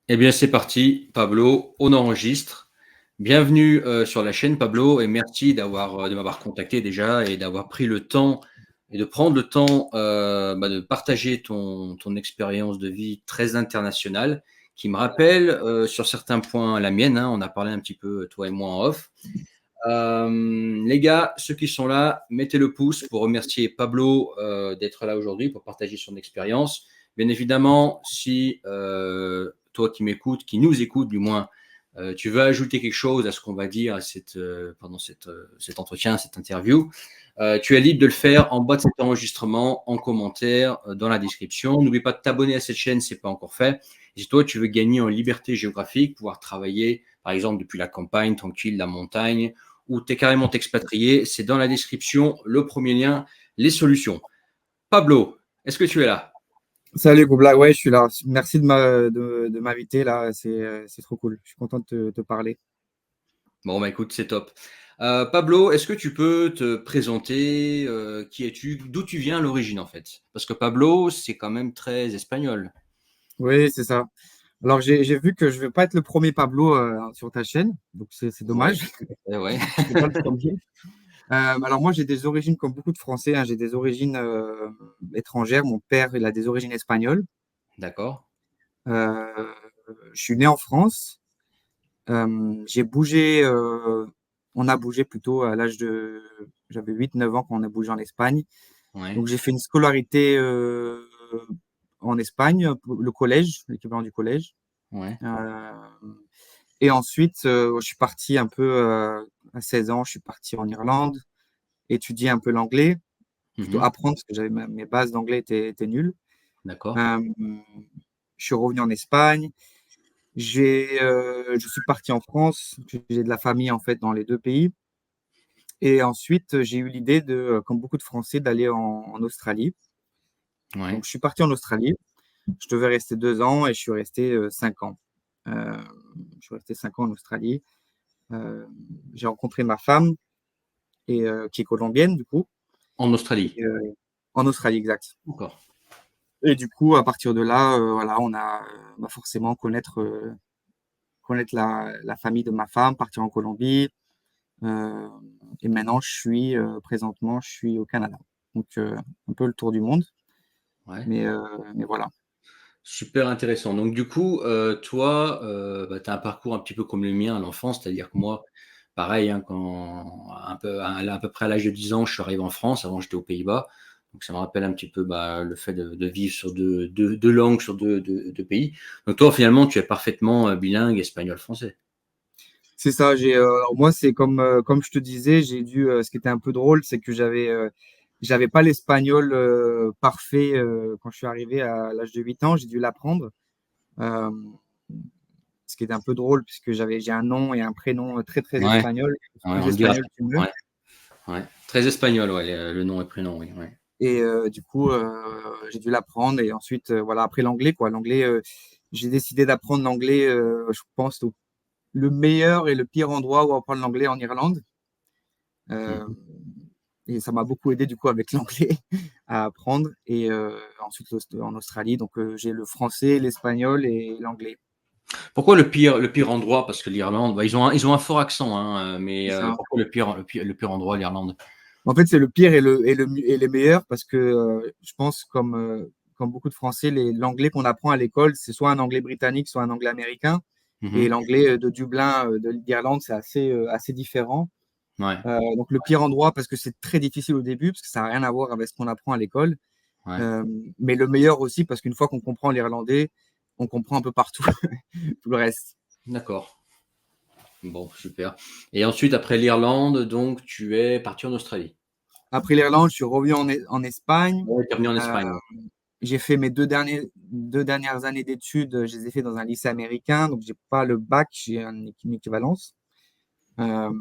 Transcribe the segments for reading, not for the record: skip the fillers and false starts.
Eh bien, c'est parti, Pablo, on enregistre. Bienvenue sur la chaîne, Pablo, et merci de m'avoir contacté déjà et d'avoir pris le temps et de prendre le temps de partager ton expérience de vie très internationale qui me rappelle sur certains points la mienne, hein. On a parlé un petit peu, toi et moi, en off. Les gars, ceux qui sont là, mettez le pouce pour remercier Pablo d'être là aujourd'hui pour partager son expérience. Bien évidemment, si toi qui m'écoutes, qui nous écoutes du moins, tu veux ajouter quelque chose à ce qu'on va dire pendant cet entretien, cette interview, tu es libre de le faire en bas de cet enregistrement, en commentaire, dans la description. N'oublie pas de t'abonner à cette chaîne si ce n'est pas encore fait. Et si toi, tu veux gagner en liberté géographique, pouvoir travailler, par exemple, depuis la campagne, tranquille, la montagne, ou tu es carrément expatrié, c'est dans la description, le premier lien, les solutions. Pablo, est-ce que tu es là? Salut Goubla, ouais, je suis là. Merci de m'inviter là, c'est trop cool. Je suis content de te parler. Bon, bah écoute, c'est top. Pablo, est-ce que tu peux te présenter? Qui es-tu? D'où tu viens à l'origine en fait? Parce que Pablo, c'est quand même très espagnol. Oui, c'est ça. Alors j'ai vu que je vais pas être le premier Pablo sur ta chaîne, donc c'est Ouais, dommage. ouais. Je serai pas le premier. Alors moi j'ai des origines comme beaucoup de Français, hein, j'ai des origines étrangères. Mon père il a des origines espagnoles. D'accord. Euh, je suis né en France. J'ai bougé, on a bougé plutôt à l'âge de, j'avais 8 9 ans quand on a bougé en Espagne. Ouais. Donc j'ai fait une scolarité en Espagne, le collège, l'équivalent du collège. Ouais. Euh, et ensuite, je suis parti un peu à 16 ans, je suis parti en Irlande, étudier un peu l'anglais, plutôt Mhm. apprendre parce que mes bases d'anglais étaient nulles. D'accord. Euh, je suis revenu en Espagne. Je suis parti en France. J'ai de la famille en fait dans les deux pays. Et ensuite, j'ai eu l'idée de, comme beaucoup de Français, d'aller en Australie. Ouais. Donc, je suis parti en Australie. Je devais rester 2 ans et je suis resté 5 ans. Euh, je suis resté 5 ans en Australie. Euh, j'ai rencontré ma femme qui est colombienne du coup, En Australie. et, en Australie exact. D'accord. Et du coup, à partir de là, voilà, on a forcément connaître la famille de ma femme, partir en Colombie. Euh, et maintenant, présentement, je suis au Canada. Donc, un peu le tour du monde, Ouais. mais, euh, mais voilà. Super intéressant. Donc du coup, toi, tu as un parcours un petit peu comme le mien à l'enfance, c'est-à-dire que moi, pareil, hein, quand à peu près à l'âge de 10 ans, je suis arrivé en France. Avant, j'étais aux Pays-Bas. Donc ça me rappelle un petit peu le fait de vivre sur deux langues, sur deux pays. Donc toi, finalement, tu es parfaitement bilingue espagnol-français. C'est ça. Alors moi, c'est comme je te disais, ce qui était un peu drôle, c'est que j'avais pas l'espagnol parfait quand je suis arrivé à l'âge de 8 ans. J'ai dû l'apprendre. Euh, ce qui est un peu drôle puisque j'ai un nom et un prénom très très Ouais, espagnol. ouais, Plus on le dira. espagnol tu mieux. Ouais, ouais. Très espagnol, ouais, le nom et prénom, oui. Ouais. Et du coup, j'ai dû l'apprendre. Et ensuite, voilà, après l'anglais, quoi. L'anglais, j'ai décidé d'apprendre l'anglais, je pense, le meilleur et le pire endroit où apprendre l'anglais en Irlande. Euh, Mhm. et ça m'a beaucoup aidé, du coup, avec l'anglais à apprendre. Et ensuite, en Australie, donc j'ai le français, l'espagnol et l'anglais. Pourquoi le pire endroit? Parce que l'Irlande, bah, ils ont un fort accent, hein, mais C'est ça. pourquoi le pire endroit, l'Irlande? En fait, c'est le pire et les meilleurs parce que je pense, comme beaucoup de Français, l'anglais qu'on apprend à l'école, c'est soit un anglais britannique, soit un anglais américain. Et Mhm. l'anglais de Dublin, d'Irlande, c'est assez différent. Ouais, Donc, le pire endroit, parce que c'est très difficile au début, parce que ça n'a rien à voir avec ce qu'on apprend à l'école. ouais, Euh, mais le meilleur aussi, parce qu'une fois qu'on comprend l'irlandais, on comprend un peu partout tout le reste. d'accord. Bon, super. Et ensuite, après l'Irlande, donc, tu es parti en Australie. Après l'Irlande, je suis revenu en Espagne. Ouais, tu es revenu en Euh, Espagne. J'ai fait mes deux dernières années d'études, je les ai fait dans un lycée américain, donc j'ai pas le bac, j'ai une équivalence. Euh,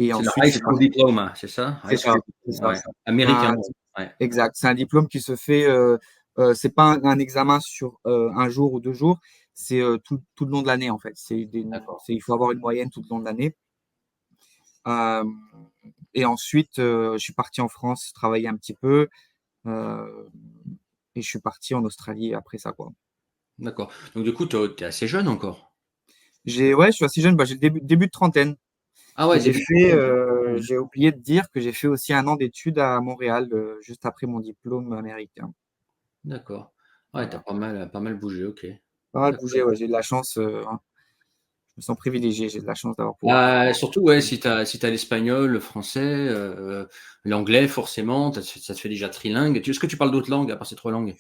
et C'est le ensuite, High je suis School parti. Diploma, c'est ça? C'est High ça, School, c'est ça. ouais. Américain. Ouais. Exact. C'est un diplôme qui se fait. C'est pas un examen sur un jour ou 2 jours. C'est tout le long de l'année en fait. D'accord. Il faut avoir une moyenne tout le long de l'année. Euh, et ensuite, je suis parti en France travailler un petit peu. euh, et je suis parti en Australie après ça, quoi. D'accord. Donc du coup, tu es assez jeune encore? Ouais, je suis assez jeune, bah, j'ai le début de trentaine. Ah ouais, Et début de trentaine, tu vois? j'ai oublié de dire que j'ai fait aussi un an d'études à Montréal, juste après mon diplôme américain. D'accord. Ouais, tu as Voilà. pas mal bougé, OK. Pas mal D'accord. bougé, ouais, j'ai de la chance, je me sens privilégié, j'ai de la chance Bah, d'avoir surtout, ouais, si tu as l'espagnol, le français, l'anglais forcément, ça te fait déjà trilingue. Est-ce que tu parles d'autres langues à part ces 3 langues?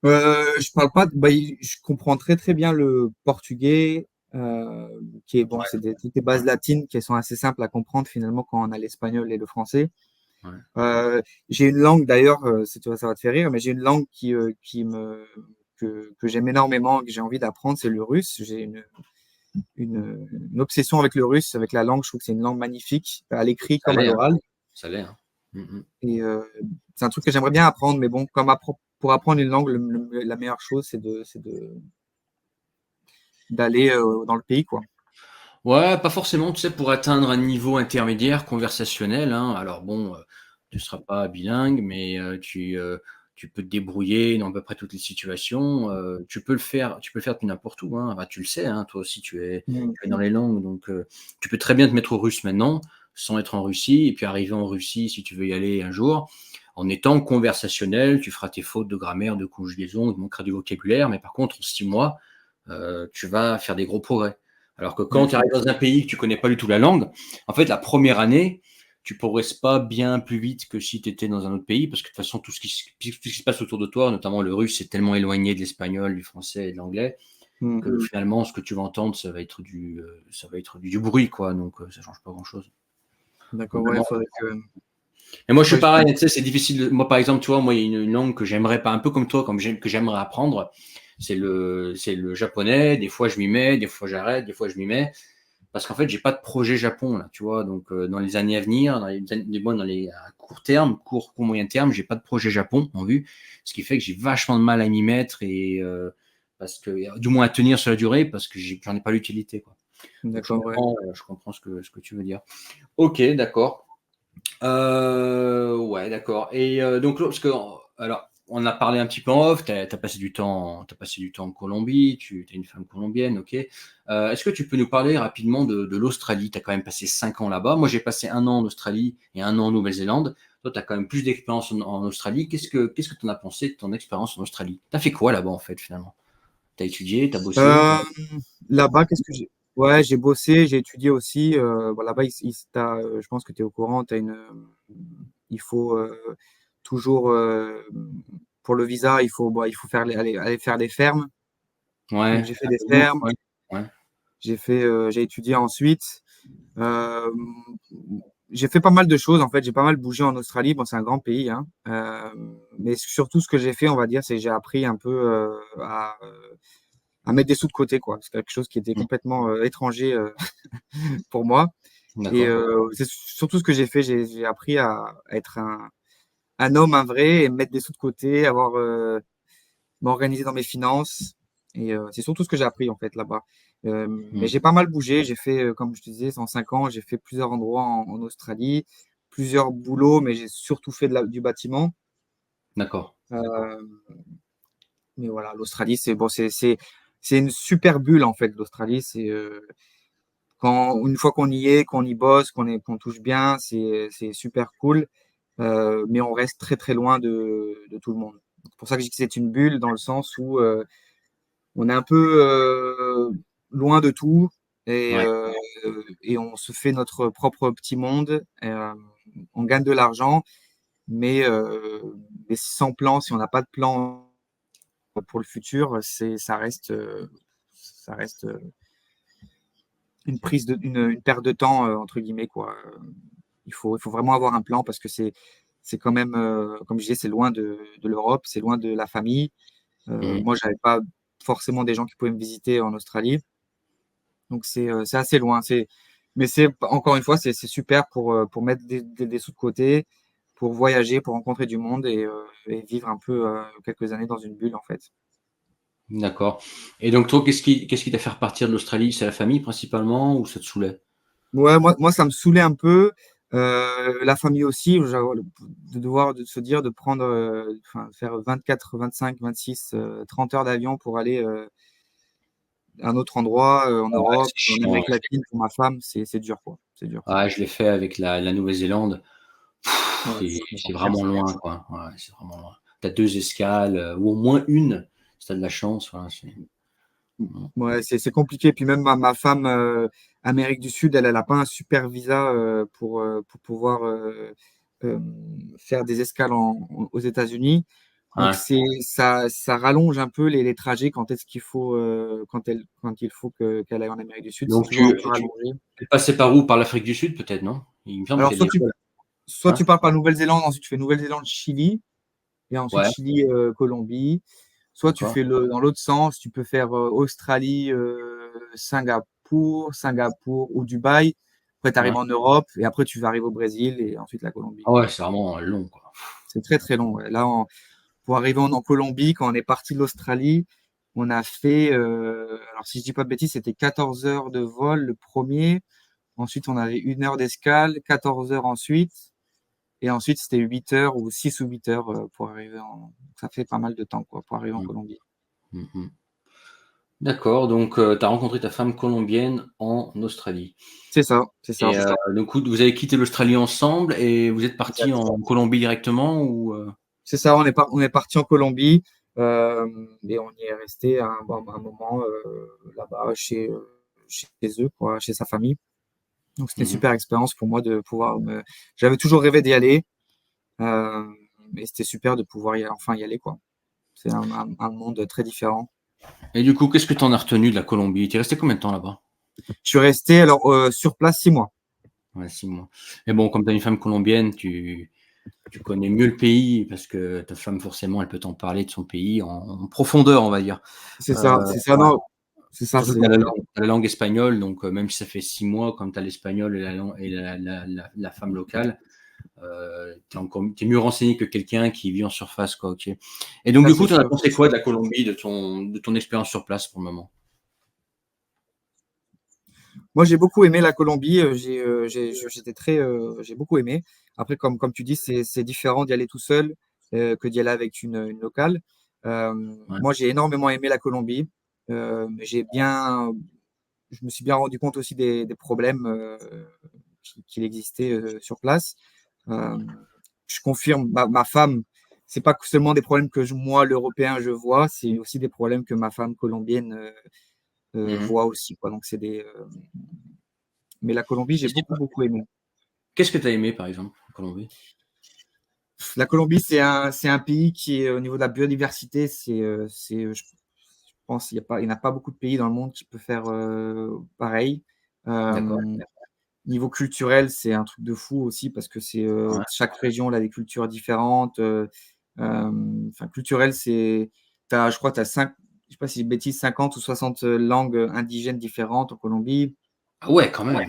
Je parle pas, bah, je comprends très très bien le portugais, qui est bon, Ouais, c'est toutes des bases latines qui sont assez simples à comprendre finalement quand on a l'espagnol et le français. ouais. Euh, j'ai une langue d'ailleurs, si tu vois, ça va te faire rire, mais j'ai une langue que j'aime énormément, que j'ai envie d'apprendre, c'est le russe. J'ai une obsession avec le russe, avec la langue. Je trouve que c'est une langue magnifique, à l'écrit Ça comme à l'est, hein, l'oral. ça l'est, hein. Mmh mh. Et c'est un truc que j'aimerais bien apprendre, mais bon, pour apprendre une langue, la meilleure chose, d'aller dans le pays, quoi. Ouais, pas forcément, tu sais, pour atteindre un niveau intermédiaire conversationnel, hein. Alors bon, tu seras pas bilingue, mais tu peux te débrouiller dans à peu près toutes les situations, tu peux le faire depuis n'importe où, hein. Bah, tu le sais, hein, toi aussi Mm. tu es dans les langues, donc tu peux très bien te mettre au russe maintenant, sans être en Russie et puis arriver en Russie, si tu veux y aller un jour, en étant conversationnel. Tu feras tes fautes de grammaire, de conjugaison, il te manquera du vocabulaire, mais par contre en 6 mois, tu vas faire des gros progrès. Alors que quand tu Mm. arrives dans un pays que tu connais pas du tout la langue, en fait, la première année, tu progresses pas bien plus vite que si tu étais dans un autre pays, parce que de toute façon, tout ce qui se passe autour de toi, notamment le russe, c'est tellement éloigné de l'espagnol, du français et de l'anglais, Mm. que finalement, ce que tu vas entendre, ça va être du bruit, quoi. Donc, ça change pas grand-chose. D'accord, ouais, Vraiment. Et moi, je suis faudrait que pareil, tu sais, c'est difficile. Moi, par exemple, tu vois, moi, il y a une langue que j'aimerais pas, un peu comme toi, que j'aimerais apprendre, c'est le japonais. Des fois, je m'y mets, des fois, j'arrête, des fois, je m'y mets. Parce qu'en fait, j'ai pas de projet Japon là, tu vois. Donc, dans les années à venir, dans les à court terme, court moyen terme, j'ai pas de projet Japon en vue, ce qui fait que j'ai vachement de mal à m'y mettre et parce que, du moins à tenir sur la durée, parce que j'en ai pas l'utilité, quoi. Donc, d'accord, ouais. je comprends ce que tu veux dire. Ok, d'accord. Ouais, d'accord. Et donc, parce que, alors, on a parlé un petit peu en off, t'as passé du temps en Colombie, tu es une femme colombienne, ok. Est-ce que tu peux nous parler rapidement de l'Australie? Tu as quand même passé 5 ans là-bas. Moi, j'ai passé un an en Australie et un an en Nouvelle-Zélande. Toi, tu as quand même plus d'expérience en Australie. Qu'est-ce que tu en as pensé de ton expérience en Australie? Tu as fait quoi là-bas, en fait, finalement? Tu as étudié, tu as bossé? Euh, Là-bas, qu'est-ce que j'ai? Ouais, j'ai bossé, j'ai étudié aussi. Bon, là-bas, je pense que tu es au courant, il faut toujours, pour le visa, il faut aller faire des fermes. Donc, Ouais, j'ai fait un des peu lourd, fermes, ouais. Ouais, j'ai étudié ensuite. Euh, j'ai fait pas mal de choses, en fait. J'ai pas mal bougé en Australie. Bon, c'est un grand pays, hein. Mais surtout, ce que j'ai fait, on va dire, c'est que j'ai appris un peu à mettre des sous de côté, quoi. C'est quelque chose qui était mmh, complètement étranger pour moi. Et d'accord. c'est surtout ce que j'ai fait. J'ai appris à être un homme, un vrai, et mettre des sous de côté, m'organiser dans mes finances. Et c'est surtout ce que j'ai appris en fait là-bas. Mais Mmh, j'ai pas mal bougé. J'ai fait, comme je te disais, en 5 ans, j'ai fait plusieurs endroits en Australie, plusieurs boulots, mais j'ai surtout fait du bâtiment. d'accord. Euh, mais voilà, l'Australie, c'est bon, c'est une super bulle en fait. L'Australie, c'est une fois qu'on y est, qu'on y bosse, qu'on touche bien, c'est super cool. Mais on reste très très loin de tout le monde. C'est pour ça que je dis que c'est une bulle dans le sens où on est un peu loin de tout et, Ouais, euh, et on se fait notre propre petit monde. On gagne de l'argent, mais, euh, mais sans plan, si on n'a pas de plan pour le futur, ça reste une perte de temps entre guillemets quoi. Il faut vraiment avoir un plan parce que c'est quand même, comme je disais, c'est loin de l'Europe, c'est loin de la famille. mmh, Moi, j'avais pas forcément des gens qui pouvaient me visiter en Australie. Donc c'est assez loin. Mais encore une fois, c'est super pour mettre des sous de côté, pour voyager, pour rencontrer du monde et vivre un peu quelques années dans une bulle en fait. d'accord. Et donc toi, qu'est-ce qui t'a fait repartir de l'Australie? C'est la famille principalement ou ça te saoulait? Ouais, moi ça me saoulait un peu. La famille aussi, de devoir de se dire de prendre, faire 24, 25, 26, 30 heures d'avion pour aller à un autre endroit en Ouais, Europe, c'est en chiant. Amérique latine pour ma femme, c'est dur quoi, c'est dur. Ouais, je l'ai fait avec la Nouvelle-Zélande. Ouais, C'est vraiment loin, quoi. Ouais, c'est vraiment loin. Tu as 2 escales, ou au moins une, si tu as de la chance, voilà, mmh. ouais, c'est compliqué. Puis même ma femme, Amérique du Sud, elle a pas un super visa pour pouvoir faire des escales aux États-Unis. Donc Ouais. ça rallonge un peu les trajets quand est-ce qu'il faut quand il faut qu'elle aille en Amérique du Sud, c'est Donc toujours un tu peu tu rallongé. es passé par où? Par l'Afrique du Sud peut-être, non? Il me semble Alors qu'il y a des vols. soit Ouais? tu pars par Nouvelle-Zélande, ensuite tu fais Nouvelle-Zélande, Chili, et ensuite Ouais, Chili, Colombie. Soit tu d'accord. fais dans l'autre sens, tu peux faire Australie, Singapour ou Dubaï. Après, tu Ouais. arrives en Europe et après, tu vas arriver au Brésil et ensuite la Colombie, Ah quoi. ouais, c'est vraiment long, quoi. C'est très, très long. Ouais. Là, pour arriver en Colombie, quand on est parti de l'Australie, on a fait, alors si je dis pas de bêtises, c'était 14 heures de vol le premier. Ensuite, on avait 1 heure d'escale, 14 heures ensuite. Et ensuite, c'était 8 heures ou 6 ou 8 heures pour arriver Ça fait pas mal de temps, quoi, pour arriver en Mmh. Colombie. Mmh mh. D'accord, donc tu as rencontré ta femme colombienne en Australie C'est ça, c'est ça. et du coup, vous avez quitté l'Australie ensemble et vous êtes partis Exact. en Colombie directement ou? C'est ça, on est parti en Colombie et on y est resté un moment là-bas chez eux, quoi, chez sa famille. Donc c'était une Mmh mh. super expérience pour moi de pouvoir J'avais toujours rêvé d'y aller euh, et c'était super de pouvoir enfin y aller, quoi. C'est un monde très différent. Et du coup, qu'est-ce que tu en as retenu de la Colombie? Tu es resté combien de temps là-bas? Je suis resté alors sur place 6 mois. Ouais, 6 mois. Et bon, comme tu as une femme colombienne, tu connais mieux le pays parce que ta femme, forcément, elle peut t'en parler de son pays en profondeur, on va dire. C'est ça, Ouais. non, c'est ça, Surtout que tu la langue espagnole, donc même si ça fait 6 mois, comme tu as l'espagnol et la lan et la femme locale, tu es mieux renseigné que quelqu'un qui vit en surface, quoi, OK. Et donc ça du coup, c'est tu en as sûr. pensé quoi de la Colombie, de ton expérience sur place pour le moment? Moi, j'ai beaucoup aimé la Colombie. J'ai beaucoup aimé. Après, comme tu dis, c'est différent d'y aller tout seul que d'y aller avec une locale. Ouais. Moi, j'ai énormément aimé la Colombie. Mais je me suis bien rendu compte aussi des problèmes qu'il existait sur place. Euh, je confirme, ma femme, c'est pas que seulement des problèmes que moi, l'Européen, je vois, c'est aussi des problèmes que ma femme colombienne Mmh. voit aussi, quoi. Donc, mais la Colombie, j'ai Et c'est beaucoup, pas beaucoup aimé. Qu'est-ce que tu as aimé, par exemple, en Colombie? La Colombie, c'est un pays qui est au niveau de la biodiversité, je pense il n'y en a pas beaucoup de pays dans le monde qui peut faire pareil. D'accord, Euh, Niveau culturel, c'est un truc de fou aussi parce que ouais. chaque région elle a des cultures différentes. Enfin, culturel, je crois, je sais pas si je dis bêtise, 50 ou 60 langues indigènes différentes en Colombie. Ah ouais, quand même, ouais.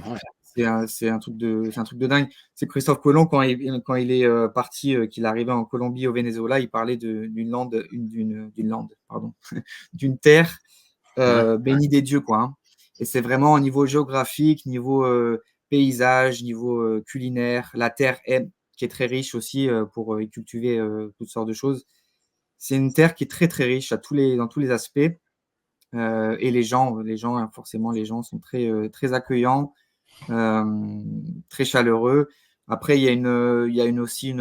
C'est un truc de dingue. C'est Christophe Colomb, quand il est parti, qu'il est arrivé en Colombie, au Venezuela, il parlait d'une lande, pardon, d'une terre Ouais. bénie des dieux, quoi. Hein. Et c'est vraiment au niveau géographique, niveau paysage, niveau culinaire, la terre qui est très riche aussi pour y cultiver toutes sortes de choses. C'est une terre qui est très très riche dans tous les aspects. Et hein, forcément, les gens sont très accueillants, très chaleureux. Après, il y a aussi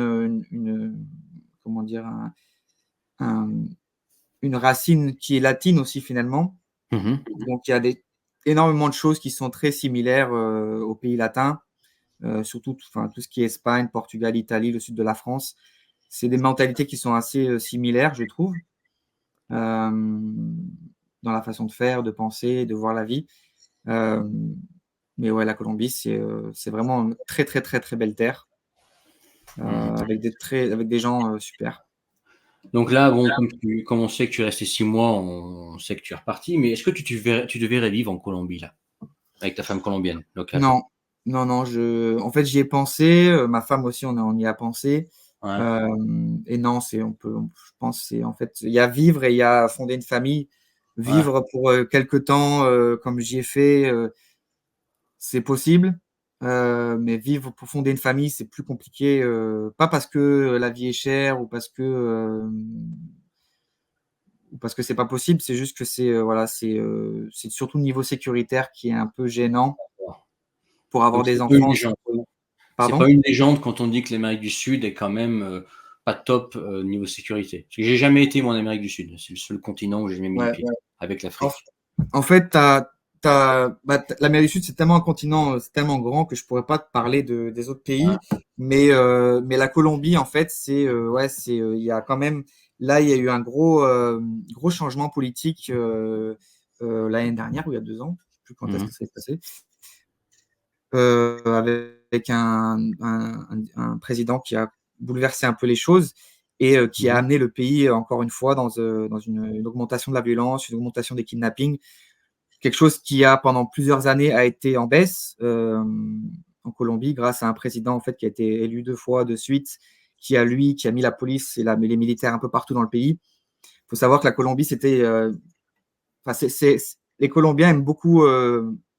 comment dire, un- une racine qui est latine aussi finalement. Mmh mh. Donc, il y a énormément de choses qui sont très similaires aux pays latins, surtout enfin, tout ce qui est Espagne, Portugal, Italie, le sud de la France. C'est des mentalités qui sont assez similaires, je trouve, dans la façon de faire, de penser, de voir la vie. Euh, mais ouais, la Colombie, c'est vraiment une très, très, très, très belle terre, Mmh. avec des gens super. Donc là, bon, comme on sait que tu es resté 6 mois, on sait que tu es reparti, mais est-ce que tu te verrais vivre en Colombie, là, avec ta femme colombienne locale? Non, non, non, en fait, j'y ai pensé, ma femme aussi, on y a pensé. Ouais, Et non, je pense, c'est en fait, il y a vivre et il y a fonder une famille. ouais, Vivre pour quelque temps, comme j'y ai fait, c'est possible. Mais vivre pour fonder une famille, c'est plus compliqué. Pas parce que la vie est chère ou parce que c'est pas possible. C'est juste que voilà, c'est surtout le niveau sécuritaire qui est un peu gênant pour avoir Donc des c'est pas une enfants. légende. C'est pas Pardon? une légende quand on dit que l'Amérique du Sud est quand même pas top niveau sécurité. Parce que j'ai jamais été moi en Amérique du Sud. C'est le seul continent où j'ai jamais mis les Ouais. pieds, avec En, l'Afrique. en fait, l'Amérique du Sud, c'est tellement un continent, c'est tellement grand que je pourrais pas te parler des autres pays. Mais la Colombie, en fait, il y a quand même, là, il y a eu un gros changement politique l'année dernière ou il y a 2 ans, je sais plus quand est-ce Mhm. que ça s'est passé, avec un président qui a bouleversé un peu les choses et qui a Mhm. amené le pays, encore une fois, dans une augmentation de la violence, une augmentation des kidnappings, quelque chose qui a pendant plusieurs années a été en baisse en Colombie grâce à un président en fait qui a été élu 2 fois de suite, qui a mis la police et les militaires un peu partout dans le pays. Il faut savoir que la Colombie les Colombiens aiment beaucoup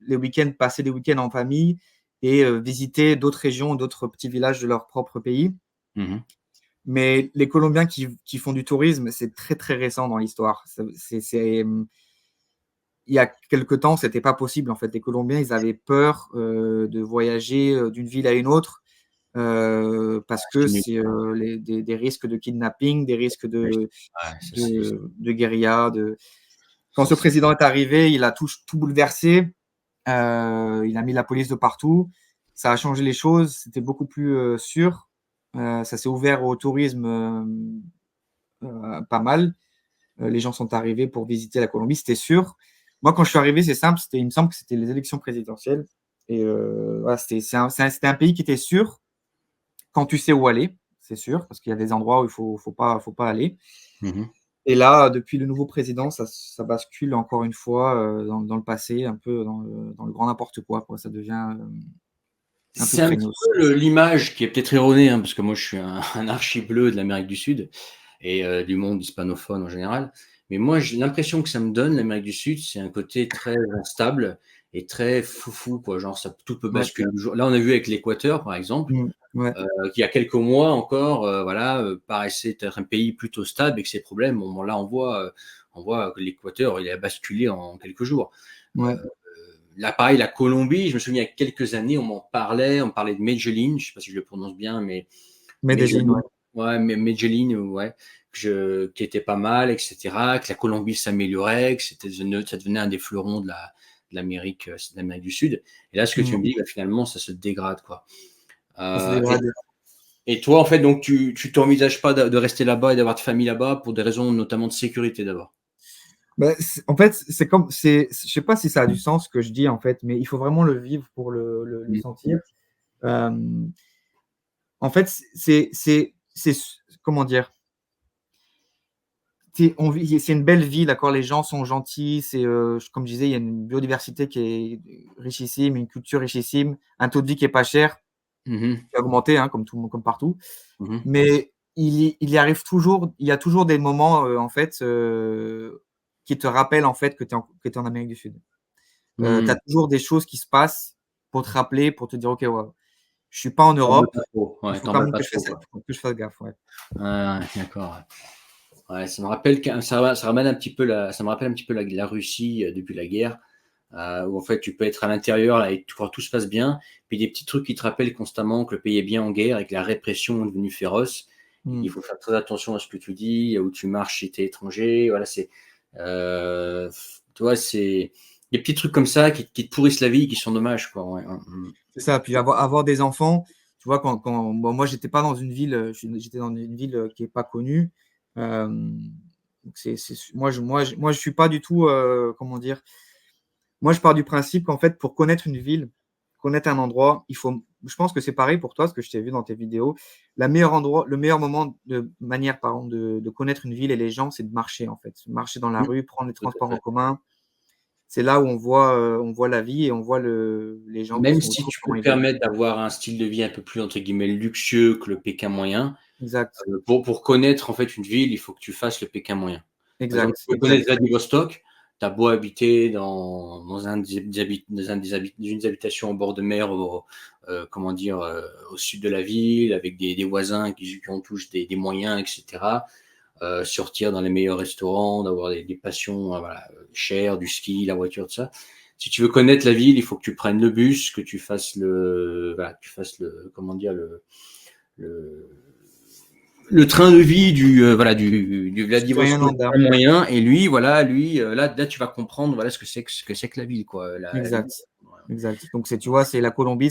les week-ends, passer des week-ends en famille et visiter d'autres régions, d'autres petits villages de leur propre pays. Mhm. Mais les Colombiens qui font du tourisme, c'est très très récent dans l'histoire. Il y a quelque temps, c'était pas possible. En fait, les Colombiens, ils avaient peur de voyager d'une ville à une autre parce que C'est nul. c'est des risques de kidnapping, des risques Ouais, de, ça, de guérilla. Quand ce président est arrivé, il a tout bouleversé. Il a mis la police de partout. Ça a changé les choses. C'était beaucoup plus sûr. Ça s'est ouvert au tourisme pas mal. Les gens sont arrivés pour visiter la Colombie, c'était sûr. Moi, quand je suis arrivé, c'est simple, il me semble que c'était les élections présidentielles. Et voilà, c'était un pays qui était sûr quand tu sais où aller, c'est sûr, parce qu'il y a des endroits où il faut pas aller. Mhm. Et là, depuis le nouveau président, ça bascule encore une fois dans le passé, un peu dans le grand n'importe quoi. Ça devient un peu C'est un petit craignos. peu l'image qui est peut-être erronée, hein, parce que moi je suis un archi-bleu de l'Amérique du Sud et du monde hispanophone en général. Mais moi j'ai l'impression que ça me donne, l'Amérique du Sud, c'est un côté très instable et très foufou, quoi. Genre tout peut Ouais. basculer. Là on a vu avec l'Équateur par exemple, Ouais. qui il y a quelques mois encore, voilà, paraissait être un pays plutôt stable et que ses problèmes, bon, là on voit que l'Équateur il a basculé en quelques jours. Ouais. Là, pareil, la Colombie, je me souviens il y a quelques années, on parlait de Medellín, je ne sais pas si je le prononce bien, mais Medellín, Medellín, ouais. ouais, mais Medellín, ouais, qui était pas mal, etc., que la Colombie s'améliorait, que ça devenait un des fleurons de l'Amérique du Sud. Et là, ce que tu me dis, bah, finalement, ça se dégrade, quoi. Ça s'est Euh, et, dégradé. et toi, en fait, donc, tu t'envisages pas de rester là-bas et d'avoir de famille là-bas pour des raisons notamment de sécurité d'abord. Bah, en fait, je sais pas si ça a du sens ce que je dis en fait, mais il faut vraiment le vivre pour le Mm. sentir. Euh, En fait, comment dire, c'est une belle ville, d'accord, les gens sont gentils, comme je disais, il y a une biodiversité qui est richissime, une culture richissime, un taux de vie qui est pas cher, Mhm. qui a augmenté, hein, comme partout. Mhm. Mais il y a toujours des moments, en fait, qui te rappellent, en fait, que tu es en Amérique du Sud. Tu as Mhm. toujours des choses qui se passent pour te rappeler, pour te dire, OK, ouais, je suis pas en T'emballes Europe, pas trop, il ouais, faut quand t'emballes même pas que trop, quoi. que je fasse gaffe, ouais. Ouais, d'accord. Ouais, ça me rappelle ça ramène un petit peu ça me rappelle un petit peu la Russie depuis la guerre, où en fait tu peux être à l'intérieur là, et quand tout se passe bien, puis des petits trucs qui te rappellent constamment que le pays est bien en guerre et que la répression est devenue féroce et Mmh. qu'il faut faire très attention à ce que tu dis, où tu marches si tu es étranger. Voilà, euh, tu vois, c'est des petits trucs comme ça qui te pourrissent la vie, qui sont dommages, quoi. Ouais, C'est ça, puis avoir des enfants, tu vois, bon, moi, j'étais pas dans une ville, j'étais dans une ville qui est pas connue. Donc moi, je suis pas du tout, comment dire, moi, je pars du principe qu'en fait, pour connaître une ville, connaître un endroit, je pense que c'est pareil pour toi, ce que je t'ai vu dans tes vidéos. Le meilleur moment de manière, pardon, de connaître une ville et les gens, c'est de marcher, en fait. Marcher dans la Mm, rue, prendre les tout à transports en fait. commun. C'est là où on voit la vie et on voit les gens qui Même sont si autour, tu peux comment te ils vivent. permettre d'avoir un style de vie un peu plus entre guillemets luxueux que le Pékin moyen, Exact, pour connaître en fait une ville, il faut que tu fasses le Pékin moyen. Par exemple, tu exact, peux connaître exact. Vladivostok, as beau habiter dans une habitation au bord de mer, comment dire, au sud de la ville, avec des voisins qui ont tous des moyens, etc. Sortir dans les meilleurs restaurants, d'avoir des passions voilà, chères, du ski, la voiture, tout ça. Si tu veux connaître la ville, il faut que tu prennes le bus, que tu fasses comment dire, le, le train de vie du Citoyen Vladivostok lambda. moyen. Et lui, là, tu vas comprendre voilà ce que c'est que la ville, quoi. La ville. Exact. Exact. Donc, tu vois, c'est la Colombie.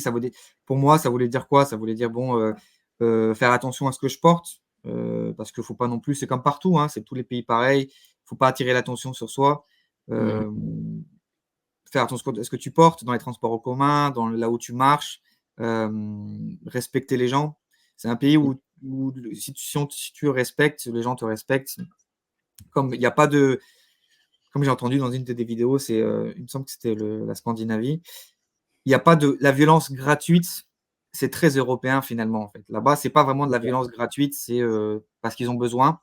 Pour moi, ça voulait dire quoi? Ça voulait dire, bon, faire attention à ce que je porte, parce qu'il ne faut pas non plus, c'est comme partout, hein, c'est tous les pays pareils. Il ne faut pas attirer l'attention sur soi. Mhm. Faire attention à ce que tu portes dans les transports en commun, là où tu marches, respecter les gens. C'est un pays où si tu respectes, les gens te respectent. Comme il n'y a pas de, comme j'ai entendu dans une des vidéos, il me semble que c'était la Scandinavie. Il n'y a pas de la violence gratuite. C'est très européen finalement en fait. Là-bas, c'est pas vraiment de la violence gratuite, c'est parce qu'ils ont besoin.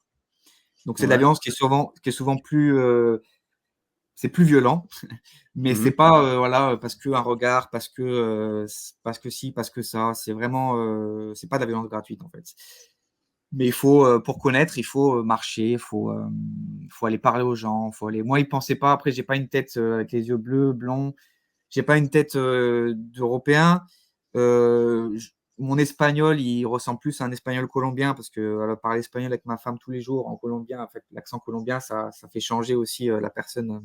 Donc c'est de la Ouais. violence qui est souvent plus, c'est plus violent, mais c'est Mhm. pas voilà parce que un regard, parce que si, parce que ça. C'est vraiment, c'est pas de la violence gratuite en fait. Mais il faut, pour connaître, il faut marcher, faut aller parler aux gens, faut aller. Moi, ils pensaient pas. Après, j'ai pas une tête avec les yeux bleus, blonds. J'ai pas une tête d'Européen. Mon espagnol, il ressemble plus à un espagnol colombien parce que parler espagnol avec ma femme tous les jours en colombien, en fait, l'accent colombien, ça fait changer aussi la personne,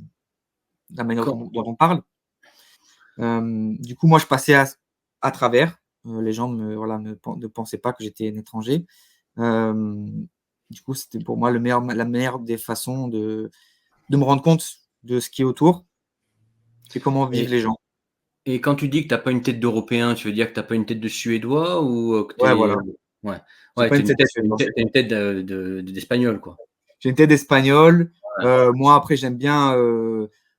la manière D'accord. dont on parle. Du coup, moi, je passais à travers. Les gens ne pensaient pas que j'étais un étranger. Euh, du coup, c'était pour moi la meilleure des façons de me rendre compte de ce qui est autour et comment vivent Et, les gens. et quand tu dis que tu n'as pas une tête d'Européen, tu veux dire que tu n'as pas une tête de Suédois ou que tu Ouais, es. voilà. Ouais, J'ai ouais, pas tu une une tête de tête, Suédois. t'as une tête d'Espagnol, quoi. J'ai une tête d'Espagnol. Ouais. Moi, après, j'aime bien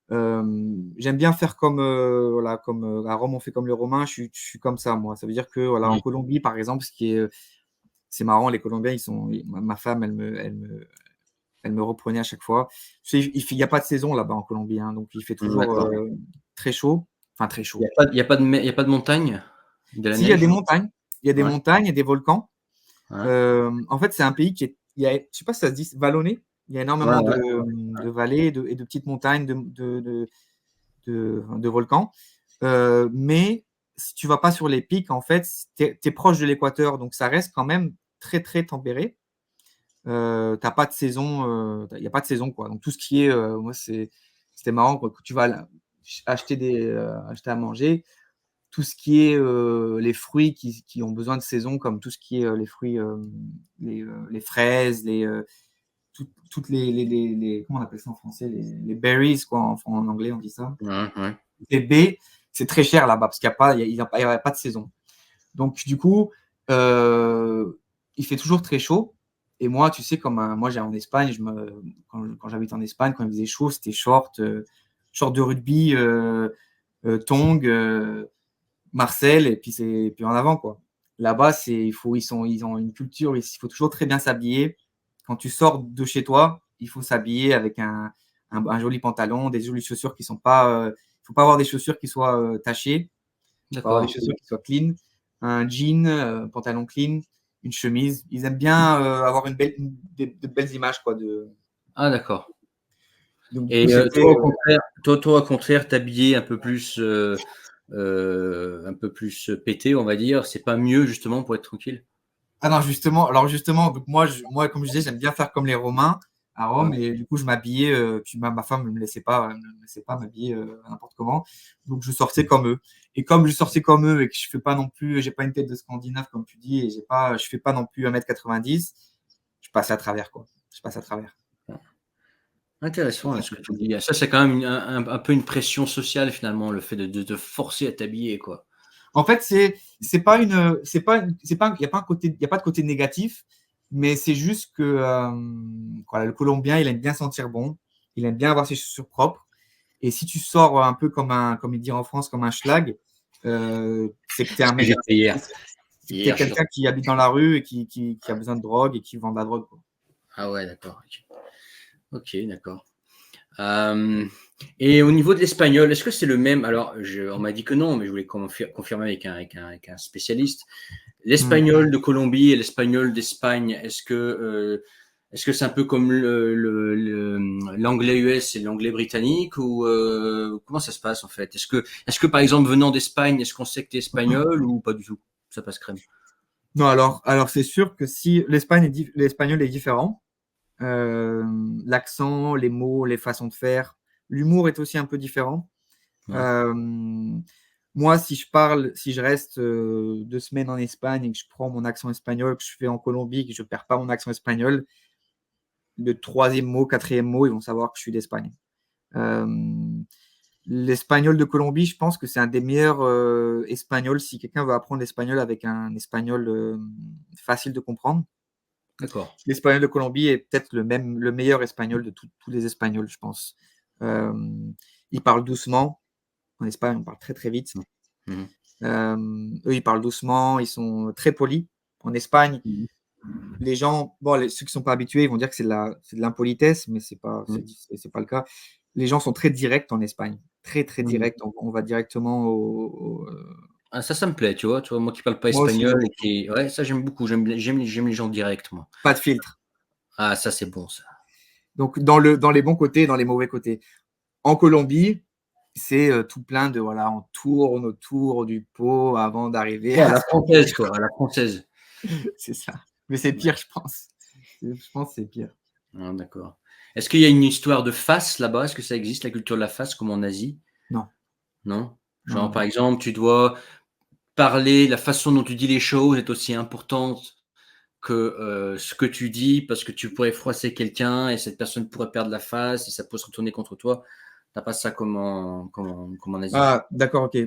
faire comme, voilà, comme à Rome, on fait comme les Romains. Je suis comme ça, moi. Ça veut dire que, voilà, en Mhm. Colombie, par exemple, c'est marrant, les Colombiens, ma femme, elle me reprenait à chaque fois. Tu sais, il n'y a pas de saison là-bas en Colombie, hein, donc il fait toujours D'accord. très chaud. Enfin, très Il chaud. n'y a pas, il y a pas il y a pas de montagne, de la Si, il y a des neige? montagnes. Il y a des Ouais, montagnes, il y a des volcans. ouais, En fait, c'est un pays qui est, je sais pas si ça se dit, vallonné. Il y a ouais, énormément ouais. de vallées et de petites montagnes, de volcans. Mais si tu vas pas sur les pics, en fait, tu es proche de l'équateur, donc ça reste quand même très, très tempéré. T'as pas de saison, il n'y a pas de saison, quoi. Donc tout ce qui est, moi, c'était marrant, quoi, quand tu vas acheter à manger, tout ce qui est les fruits qui ont besoin de saison, comme tout ce qui est les fruits, les fraises, toutes comment on appelle ça en français, les berries, quoi, en anglais, on dit ça. Ouais, ouais. Les baies, c'est très cher là-bas parce qu'il n'y a pas, il y a pas de saison. Donc, du coup, il fait toujours très chaud. Et moi, tu sais, comme moi, j'ai en Espagne, quand j'habite en Espagne, quand il faisait chaud, c'était short de rugby, tongs, Marcel, et puis en avant, quoi. Là-bas, ils ont une culture, il faut toujours très bien s'habiller. Quand tu sors de chez toi, il faut s'habiller avec un joli pantalon, des jolies chaussures qui sont pas. Il faut pas avoir des chaussures qui soient tachées. Il faut avoir des D'accord. chaussures qui soient clean, un jean, pantalon clean, une chemise. Ils aiment bien avoir de belles images, quoi. Ah, d'accord. Donc, du coup, Et c'était. toi, au contraire, t'habiller un peu plus pété, on va dire, c'est pas mieux justement pour être tranquille? Ah non, justement, alors justement, donc moi, comme je disais, j'aime bien faire comme les Romains à Rome, Ouais. et du coup, je m'habillais, puis ma femme ne me laissait pas m'habiller n'importe comment, donc je sortais comme eux. Et comme je sortais comme eux et que je fais pas non plus, j'ai pas une tête de Scandinave comme tu dis, et je fais pas non plus 1,90 m, je passe à travers, quoi. Je passe à travers. Intéressant là, ce que tu dis. Ça, c'est quand même un peu une pression sociale finalement, le fait de te forcer à t'habiller, quoi. En fait, il y a pas un côté, il y a pas de côté négatif, mais c'est juste que voilà, le Colombien, il aime bien sentir bon, il aime bien avoir ses chaussures propres. Et si tu sors un peu comme il dit en France, comme un schlag, c'est que tu es Ce un que mec, j'ai fait hier. c'est que t'es Hier, je suis quelqu'un qui habite dans la rue et qui a besoin de drogue et qui vend de la drogue, quoi. Ah ouais, d'accord. Ok, d'accord. Et au niveau de l'espagnol, est-ce que c'est le même? Alors, on m'a dit que non, mais je voulais confirmer avec un spécialiste. Hmm. L'espagnol de Colombie et l'espagnol d'Espagne, est-ce que c'est un peu comme l'anglais US et l'anglais britannique ou comment ça se passe en fait? Est-ce que par exemple venant d'Espagne, est-ce qu'on sait que tu es espagnol ou pas du tout? Ça passe crème. Non, alors c'est sûr que si l'espagnol est différent, l'accent, les mots, les façons de faire, l'humour est aussi un peu différent. Ouais. Euh, Moi, si je reste 2 semaines en Espagne et que je prends mon accent espagnol, que je fais en Colombie, que je ne perds pas mon accent espagnol, le troisième mot, quatrième mot, ils vont savoir que je suis d'Espagne. Euh, L'espagnol de Colombie, je pense que c'est un des meilleurs espagnols si quelqu'un veut apprendre l'espagnol avec un espagnol facile de comprendre. D'accord. L'espagnol de Colombie est peut-être le meilleur espagnol de tous les Espagnols, je pense. Euh, Ils parlent doucement. En Espagne, on parle très très vite. Mhm. Eux, ils parlent doucement, ils sont très polis. En Espagne, Mhm. les gens, bon, ceux qui ne sont pas habitués, ils vont dire que c'est de l'impolitesse, mais Mhm. c'est pas le cas. Les gens sont très directs en Espagne, très très Mhm. directs. On va directement Ah, ça me plaît, tu vois, moi qui parle pas Moi aussi, espagnol et qui, ouais, ça j'aime beaucoup, j'aime les gens directs, moi. pas de filtre. Ah, ça c'est bon, ça. Donc dans les bons côtés, dans les mauvais côtés. En Colombie, c'est tout plein de voilà, on tourne autour du pot avant d'arriver Ouais, à à la ce qu'on française, quoi, à la française. c'est ça. Mais c'est pire, je pense. Je pense que c'est pire. Ah, d'accord. Est-ce qu'il y a une histoire de face là-bas? Est-ce que ça existe, la culture de la face, comme en Asie? Non, Non? non, Genre, non, par non. exemple, tu dois parler, la façon dont tu dis les choses est aussi importante que ce que tu dis, parce que tu pourrais froisser quelqu'un et cette personne pourrait perdre la face et ça peut se retourner contre toi. T'as pas ça comme en Asie. Ah, d'accord, ok.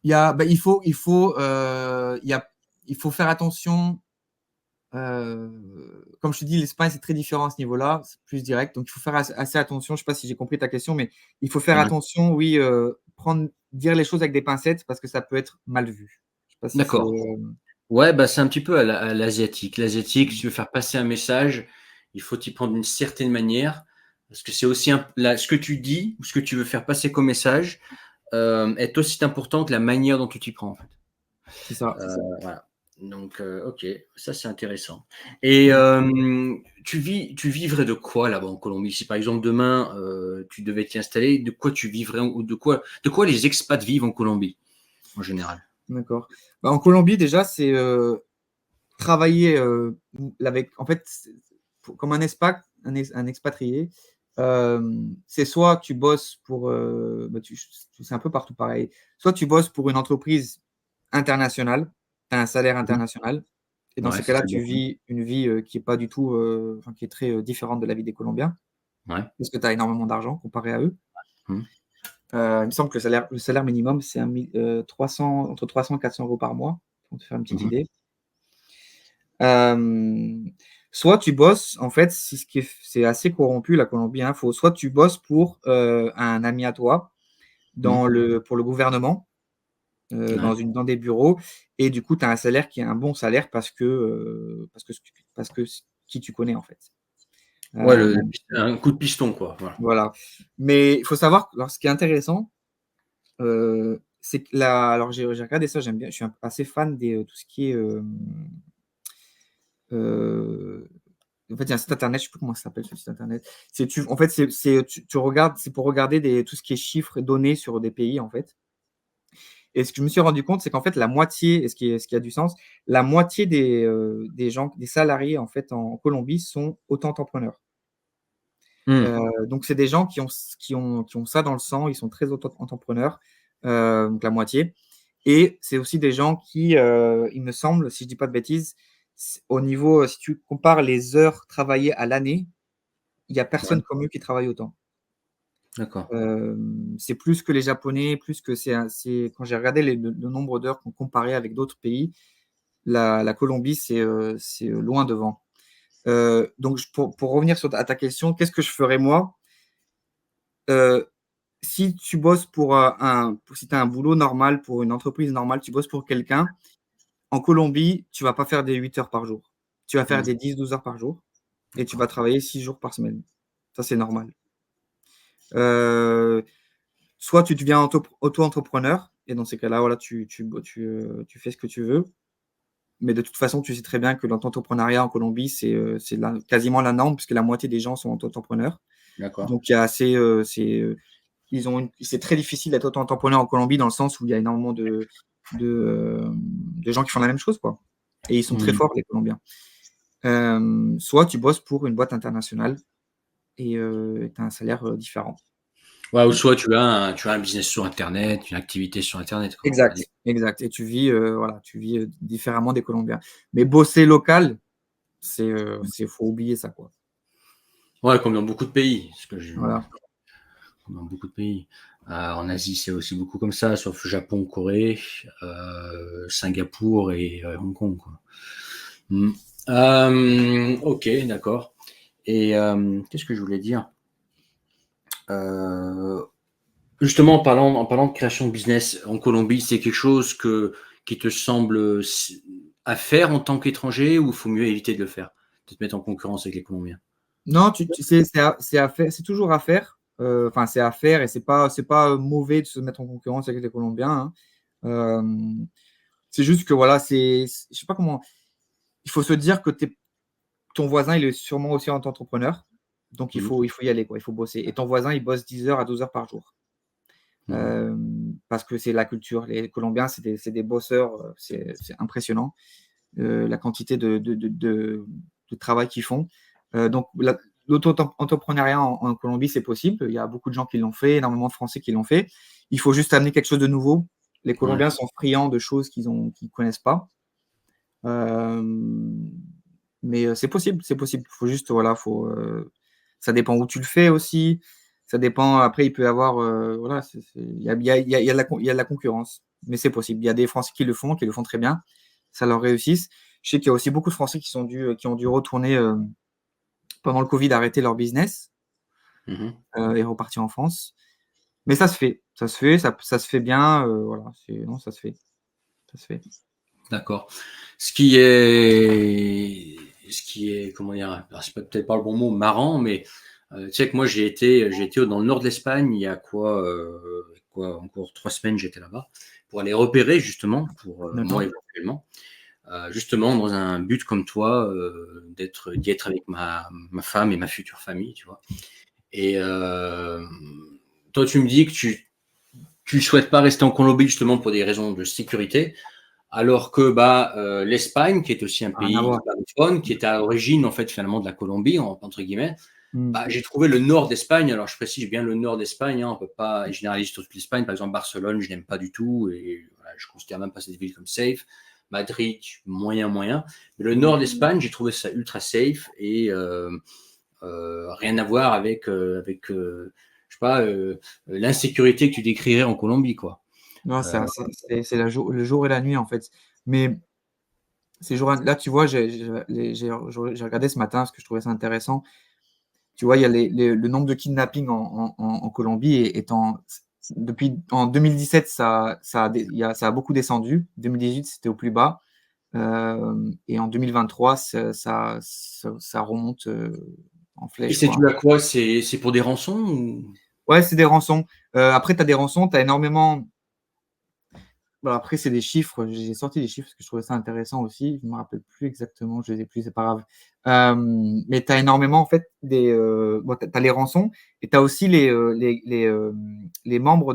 Il faut faire attention. Comme je te dis, l'Espagne, c'est très différent à ce niveau-là. C'est plus direct. Donc, il faut faire assez attention. Je ne sais pas si j'ai compris ta question, mais il faut faire Ouais. attention, oui, dire les choses avec des pincettes parce que ça peut être mal vu. Je sais pas si c'est. D'accord. Ouais, bah, c'est un petit peu à l'asiatique. L'asiatique, si tu veux faire passer un message, il faut t'y prendre d'une certaine manière, parce que c'est aussi ce que tu dis ou ce que tu veux faire passer comme message est aussi important que la manière dont tu t'y prends, en fait. C'est ça. Voilà. Donc, ok, ça c'est intéressant. Et tu vivrais de quoi là-bas en Colombie? Si par exemple demain tu devais t'y installer, de quoi tu vivrais ou de quoi les expats vivent en Colombie en général? D'accord. Bah, en Colombie, déjà, c'est travailler en fait, comme un expatrié. C'est soit tu bosses pour, c'est un peu partout pareil. Soit tu bosses pour une entreprise internationale, tu as un salaire Mhm. international, et dans Ouais, ces ça cas-là, c'est bien. tu vis une vie qui est pas du tout, enfin, qui est très différente de la vie des Colombiens, Ouais. parce que tu as énormément d'argent comparé à eux. Mhm. Il me semble que le salaire minimum, c'est 300, entre 300 et 400 euros par mois, pour te faire une petite Mhm. idée. Euh, Soit tu bosses, en fait, c'est assez corrompu la Colombie, hein, soit tu bosses pour un ami à toi Mhm. pour le gouvernement, Ouais. dans des bureaux, et du coup, tu as un salaire qui est un bon salaire parce que qui tu connais, en fait. Ouais, Euh, un coup de piston, quoi. Voilà. voilà. Mais il faut savoir, alors, ce qui est intéressant, c'est que alors j'ai regardé ça, j'aime bien, je suis assez fan de tout ce qui est euh, en fait, il y a un site internet, je ne sais plus comment ça s'appelle ce site internet. En fait, tu regardes, c'est pour regarder tout ce qui est chiffres et données sur des pays, en fait. Et ce que je me suis rendu compte, c'est qu'en fait, la moitié, et ce qui a du sens, la moitié des gens, des salariés, en fait, en Colombie sont auto-entrepreneurs. Mhm. Donc, c'est des gens qui ont ça dans le sang, ils sont très auto-entrepreneurs, donc la moitié. Et c'est aussi des gens qui, il me semble, si je ne dis pas de bêtises, au niveau, si tu compares les heures travaillées à l'année, il n'y a Ouais, personne comme eux qui travaille autant. d'accord. C'est plus que les Japonais, plus que quand j'ai regardé le nombre d'heures qu'on comparait avec d'autres pays, la Colombie, c'est loin devant. Donc, pour revenir à ta question, qu'est-ce que je ferais moi? Euh, Si tu bosses si tu as un boulot normal pour une entreprise normale, tu bosses pour quelqu'un, en Colombie, tu vas pas faire des 8 heures par jour. Tu vas faire Mhm. des 10-12 heures par jour et tu vas D'accord. travailler 6 jours par semaine. Ça, c'est normal. Soit tu deviens auto-entrepreneur, et dans ces cas-là, voilà, tu fais ce que tu veux. Mais de toute façon, tu sais très bien que l'entrepreneuriat en Colombie, c'est quasiment la norme, puisque la moitié des gens sont auto-entrepreneurs. D'accord. Donc, il y a assez, c'est très difficile d'être auto-entrepreneur en Colombie dans le sens où il y a énormément de gens qui font la même chose, quoi. Et ils sont très forts, les Colombiens. Soit tu bosses pour une boîte internationale et tu as un salaire différent. Ouais, ou soit tu as un business sur Internet, une activité sur Internet, quoi. Exact, exact. Et tu vis, différemment des Colombiens. Mais bosser local, faut oublier ça, quoi. Ouais, comme dans beaucoup de pays. Voilà. Comme dans beaucoup de pays. En Asie, c'est aussi beaucoup comme ça, sauf Japon, Corée, Singapour et Hong Kong, quoi. Ok, d'accord. Et qu'est-ce que je voulais dire? Justement, en parlant de création de business en Colombie, c'est quelque chose qui te semble à faire en tant qu'étranger ou il faut mieux éviter de le faire, de te mettre en concurrence avec les Colombiens? Non, c'est à faire, c'est toujours à faire. Enfin, c'est à faire et c'est pas mauvais de se mettre en concurrence avec les Colombiens, hein. C'est juste que voilà, je sais pas comment. Il faut se dire que ton voisin, il est sûrement aussi un entrepreneur. Donc, il Mhm. faut, il faut y aller, quoi. Il faut bosser. Et ton voisin, il bosse 10 heures à 12 heures par jour. Mhm. Parce que c'est la culture. Les Colombiens, c'est des bosseurs. C'est impressionnant, la quantité de travail qu'ils font. Donc, l'auto-entrepreneuriat en Colombie, c'est possible. Il y a beaucoup de gens qui l'ont fait, énormément de Français qui l'ont fait. Il faut juste amener quelque chose de nouveau. Les Ouais. Colombiens sont friands de choses qu'ils ne connaissent pas. Euh, mais c'est possible, c'est possible. Faut juste, voilà, ça dépend où tu le fais aussi. Ça dépend. Après, il peut y avoir, voilà, il y a de la concurrence, mais c'est possible. Il y a des Français qui le font très bien. Ça leur réussit. Je sais qu'il y a aussi beaucoup de Français qui ont dû retourner pendant le Covid, arrêter leur business Mhm. et repartir en France. Mais ça se fait, ça se fait bien. Voilà, non, ça se fait. D'accord. Ce qui est, comment dire, alors c'est peut-être pas le bon mot, marrant, mais tu sais que moi j'ai été dans le nord de l'Espagne il y a encore 3 semaines j'étais là-bas pour aller repérer justement pour moi D'accord. éventuellement, justement dans un but comme toi d'y être avec ma femme et ma future famille, tu vois. Et toi tu me dis que tu souhaites pas rester en Colombie justement pour des raisons de sécurité. Alors que l'Espagne, qui est aussi un Rien à pays voir. hispanophone, qui est à l'origine en fait finalement de la Colombie, entre guillemets, Mm. j'ai trouvé le nord d'Espagne. Alors je précise bien le nord d'Espagne, hein, on peut pas généraliser sur toute l'Espagne. Par exemple Barcelone, je n'aime pas du tout et voilà, je considère même pas cette ville comme safe. Madrid, moyen moyen. Mais le nord d'Espagne, j'ai trouvé ça ultra safe et rien à voir je sais pas l'insécurité que tu décrirais en Colombie, quoi. Non, Euh, c'est le jour et la nuit, en fait. Mais ces jours là, tu vois, j'ai regardé ce matin parce que je trouvais ça intéressant. Tu vois, il y a le nombre de kidnappings en Colombie depuis en 2017, ça a beaucoup descendu. 2018, c'était au plus bas. Et en 2023, ça remonte en et flèche, c'est quoi. dû à quoi? C'est pour des rançons ou... Ouais, c'est des rançons. Après, tu as des rançons, tu as énormément. Bon, après, c'est des chiffres. J'ai sorti des chiffres parce que je trouvais ça intéressant aussi. Je ne me rappelle plus exactement, je ne les ai plus, c'est pas grave. Mais tu as énormément, en fait, bon, tu as les rançons et tu as aussi les membres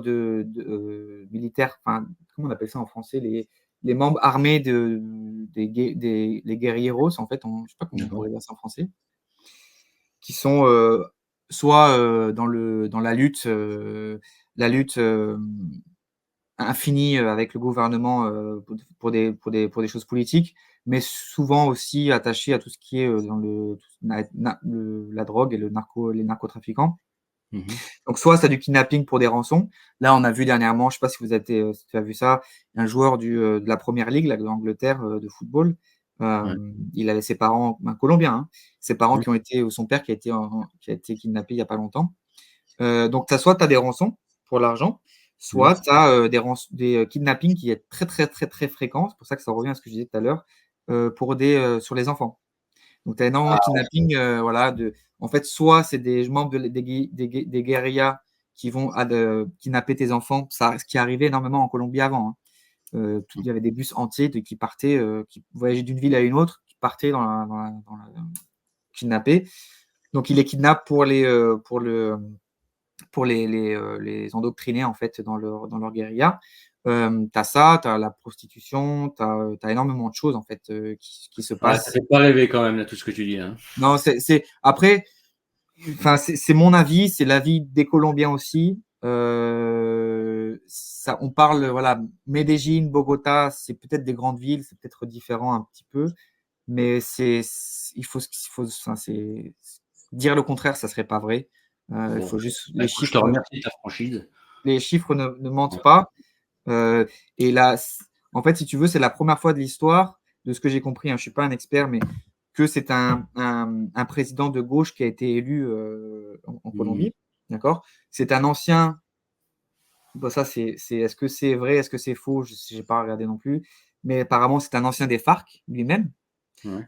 militaires, enfin, comment on appelle ça en français, les membres armés les guerrieros, en fait, je ne sais pas comment on D'accord. pourrait dire ça en français, qui sont soit dans la lutte infini avec le gouvernement pour des choses politiques, mais souvent aussi attaché à tout ce qui est dans la drogue et les narcotrafiquants. Mhm. Donc, soit c'est du kidnapping pour des rançons. Là, on a vu dernièrement, je ne sais pas si tu as vu ça, un joueur de la Première Ligue de l'Angleterre de football. Ouais. Il avait ses parents, un Colombien, hein, ses parents Mhm. ou son père qui a été kidnappé il n'y a pas longtemps. Donc, soit tu as des rançons pour l'argent, Mhm. soit tu as des kidnappings qui est très, très, très, très fréquent. C'est pour ça que ça revient à ce que je disais tout à l'heure, sur les enfants. Donc, tu as énormément de Ah, kidnappings, voilà, En fait, soit c'est des membres des guérillas qui vont kidnapper tes enfants, ce qui arrivait énormément en Colombie avant. Hein. Il y avait des bus entiers qui partaient, qui voyageaient d'une ville à une autre, qui partaient kidnappés. Donc, ils les kidnappent pour les endoctriner en fait dans leur guérilla. Tu as ça, tu as la prostitution, tu as énormément de choses en fait qui se Ouais, ça passent. fait pas rêver quand même, là, tout ce que tu dis. Hein. Non, après, c'est mon avis, c'est l'avis des Colombiens aussi. On parle, voilà, Medellín, Bogota, c'est peut-être des grandes villes, c'est peut-être différent un petit peu, mais dire le contraire, ça serait pas vrai. Il Bon, faut juste bah, écoute, je te remercie de ta franchise. les chiffres ne mentent Ouais. pas. Et là, en fait, si tu veux, c'est la première fois de l'histoire, de ce que j'ai compris, hein, je suis pas un expert, mais que c'est un président de gauche qui a été élu en Mmh. Colombie. D'accord? C'est un ancien. Bon, ça, est-ce que c'est vrai, est-ce que c'est faux? Je n'ai pas regardé non plus. Mais apparemment, c'est un ancien des FARC lui-même. Ouais.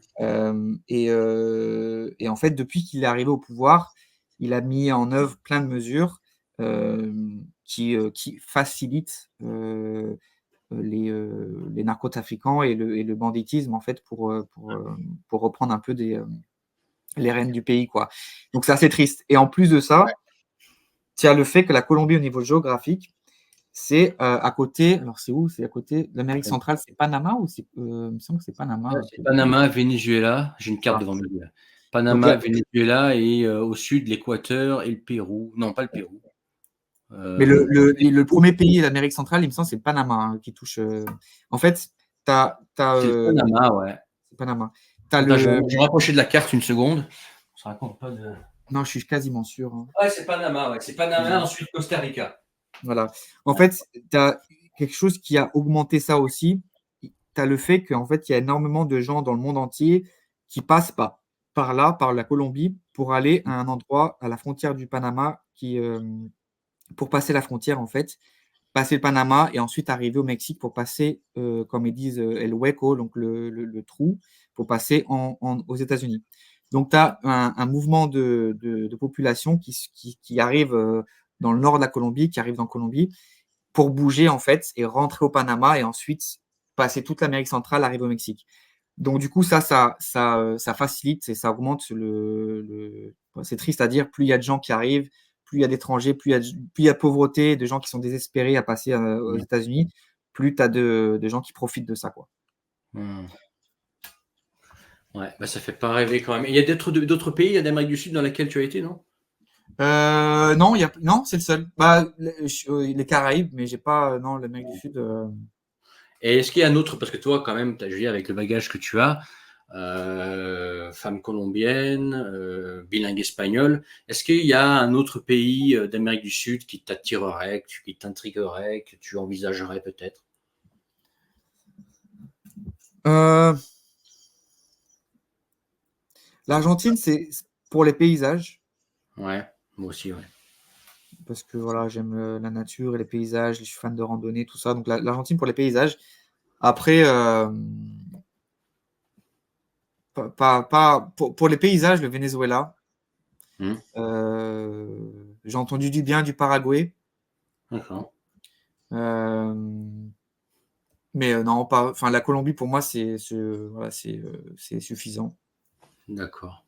Et en fait, depuis qu'il est arrivé au pouvoir, il a mis en œuvre plein de mesures qui facilitent les narcotrafiquants et le banditisme, en fait, pour reprendre un peu les rênes du pays, quoi. Donc, c'est assez triste. Et en plus de ça, tu as le fait que la Colombie, au niveau géographique, c'est à côté. Alors, c'est où? C'est à côté de l'Amérique centrale. C'est Panama ou il me semble que c'est Panama. Ouais, c'est Panama, Venezuela. J'ai une carte Ah. devant moi. Là. Donc, Panama, Venezuela et au sud, l'Équateur et le Pérou. Non, pas le Pérou. mais Et le premier pays d'Amérique centrale, il me semble, c'est Panama qui touche. En fait, tu as, c'est le Panama, ouais. Panama. T'as Attends, je le. vais me rapprocher de la carte une seconde. On se raconte pas de. Non, je suis quasiment sûr. Hein. Ouais, c'est Panama, ouais. C'est Panama, ensuite Costa Rica. Voilà. En fait, tu as quelque chose qui a augmenté ça aussi. Tu as le fait qu'en fait, il y a énormément de gens dans le monde entier qui passent par là, par la Colombie, pour aller à un endroit à la frontière du Panama, pour passer la frontière, en fait, passer le Panama et ensuite arriver au Mexique pour passer, comme ils disent, El Hueco, donc le trou, pour passer aux États-Unis. Donc, tu as un mouvement de population qui arrive dans le nord de la Colombie, qui arrive dans Colombie, pour bouger, en fait, et rentrer au Panama et ensuite passer toute l'Amérique centrale, arriver au Mexique. Donc, du coup, ça facilite et ça augmente c'est triste à dire, plus il y a de gens qui arrivent, plus il y a d'étrangers, plus il y a de pauvreté, de gens qui sont désespérés à passer aux Mmh. États-Unis, plus tu as de gens qui profitent de ça, quoi. Mmh. Ouais, bah, ça fait pas rêver quand même. Il y a d'autres pays d'Amérique du Sud dans lesquels tu as été, non? Non, non, c'est le seul. Bah, les Caraïbes, mais j'ai pas, non, l'Amérique du Sud. Et est-ce qu'il y a un autre, parce que toi, quand même, tu as Julie, avec le bagage que tu as, femme colombienne, bilingue espagnol, est-ce qu'il y a un autre pays d'Amérique du Sud qui t'attirerait, qui t'intriguerait, que tu envisagerais peut-être? Euh, L'Argentine, c'est pour les paysages, Ouais, moi aussi, ouais. parce que voilà, j'aime la nature et les paysages, je suis fan de randonnée, tout ça. Donc l'Argentine pour les paysages. Après, pour les paysages, le Venezuela. Mmh, J'ai entendu du bien du Paraguay. d'accord, Euh, mais non, pas. Enfin, la Colombie, pour moi, voilà, c'est suffisant. d'accord.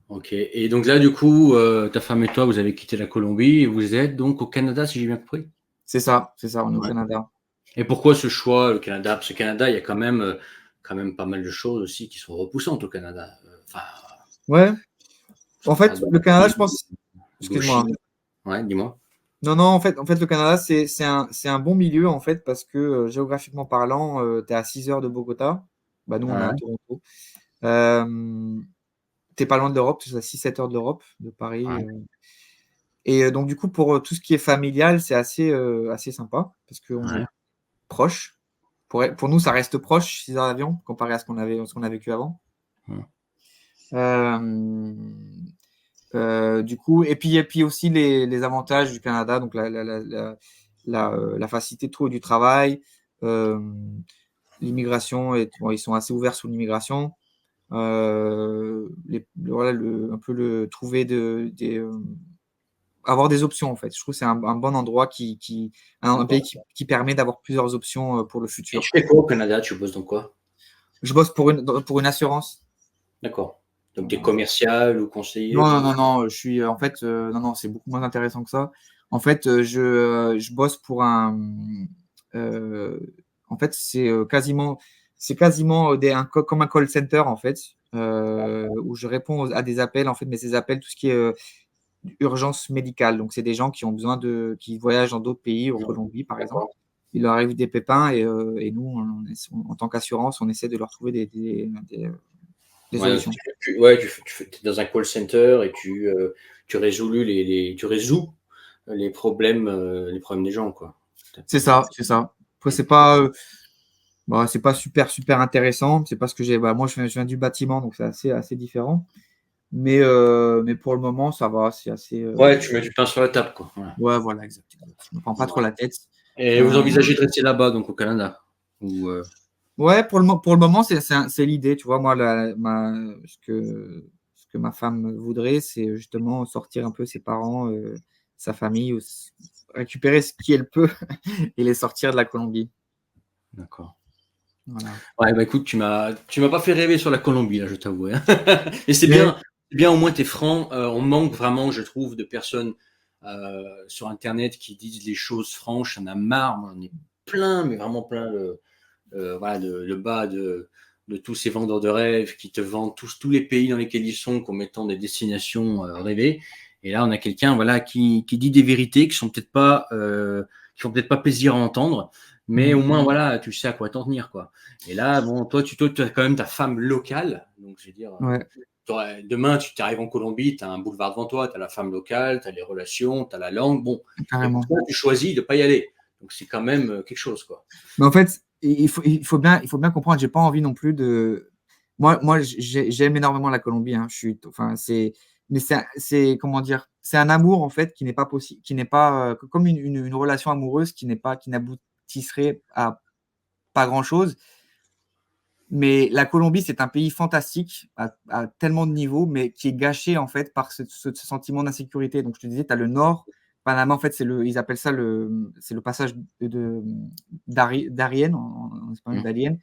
Ok. Et donc là, du coup, ta femme et toi, vous avez quitté la Colombie et vous êtes donc au Canada, si j'ai bien compris? C'est ça, on est au Ouais. Canada. Et pourquoi ce choix, le Canada? Parce que Canada, il y a quand même pas mal de choses aussi qui sont repoussantes au Canada. Enfin, Ouais. je En parle fait, le Canada, je pense. de Excuse-moi. gauchisme. Ouais, dis-moi. Non, non, en fait, le Canada, c'est un bon milieu, en fait, parce que géographiquement parlant, tu es à 6 heures de Bogota. Bah, nous, on est à Ouais, Toronto. T'es pas loin de l'Europe, tu es à 6-7 heures de l'Europe, de Paris. ouais, Et donc, du coup, pour tout ce qui est familial, c'est assez sympa, parce qu'on ouais, est proche. Pour nous, ça reste proche, 6 heures d'avion, comparé à ce qu'on a vécu avant. ouais. Euh, du coup, et puis aussi les avantages du Canada, donc la facilité de trouver du travail, l'immigration, bon, ils sont assez ouverts sur l'immigration. Voilà, un peu trouver avoir des options en fait. Je trouve que c'est un bon endroit un pays qui permet d'avoir plusieurs options pour le Et futur. tu fais quoi au Canada? Tu bosses dans quoi? Je bosse pour une assurance. D'accord. Donc, tu es Voilà. commercial ou conseiller? Non, je suis en fait non, c'est beaucoup moins intéressant que ça. En fait, je bosse pour euh, en fait, c'est quasiment comme un call center en fait, où je réponds à des appels en fait, mais ces appels, tout ce qui est urgence médicale. Donc, c'est des gens qui ont besoin qui voyagent dans d'autres pays, en Non. Colombie par exemple. D'accord. Il leur arrive des pépins et nous, en tant qu'assurance, on essaie de leur trouver des Ouais, solutions. ouais, es dans un call center et tu résous les problèmes des gens, quoi. C'est ça, c'est ça. Après, c'est pas super, super intéressant. C'est parce que moi, je viens du bâtiment, donc c'est assez différent. Mais pour le moment, ça va. C'est assez. Ouais, tu mets du pain sur la table, quoi. Voilà. Ouais, voilà, exactement. Je me prends pas trop la tête. Et vous Euh, envisagez de rester là-bas, donc au Canada? Ou, ouais, pour le moment, c'est l'idée. Tu vois, moi, ce que ma femme voudrait, c'est justement sortir un peu ses parents, sa famille, récupérer ce qu'elle peut et les sortir de la Colombie. D'accord. Voilà. Ouais, bah écoute, tu m'as pas fait rêver sur la Colombie, là, je t'avoue, hein. Et Mais c'est bien, au moins t'es franc. On manque vraiment, je trouve, de personnes sur Internet qui disent les choses franches. On a marre, on en est plein, mais vraiment plein voilà, le bas de tous ces vendeurs de rêves qui te vendent tous les pays dans lesquels ils sont comme étant des destinations rêvées. Et là, on a quelqu'un, voilà, qui dit des vérités qui font peut-être pas plaisir à entendre, mais mm, au moins, voilà, tu sais à quoi t'en tenir, quoi. Et là, bon, toi, tu as quand même ta femme locale, donc je veux dire, ouais, demain, tu arrives en Colombie, tu as un boulevard devant toi, tu as la femme locale, tu as les relations, tu as la langue, bon, et carrément. pourtant, tu choisis de pas y aller. Donc, c'est quand même quelque chose, quoi. Mais en fait, il faut bien comprendre, j'ai pas envie non plus de. Moi, j'aime énormément la Colombie. Hein. Enfin, mais comment dire, c'est un amour en fait qui n'est pas possible, qui n'est pas comme une relation amoureuse qui n'aboutisserait à pas grand-chose. Mais la Colombie, c'est un pays fantastique à tellement de niveaux, mais qui est gâché en fait par ce sentiment d'insécurité. Donc, je te disais, tu as le nord. Panama, en fait, ils appellent ça c'est le passage d'Arién, en espagnol Mmh. d'Alien.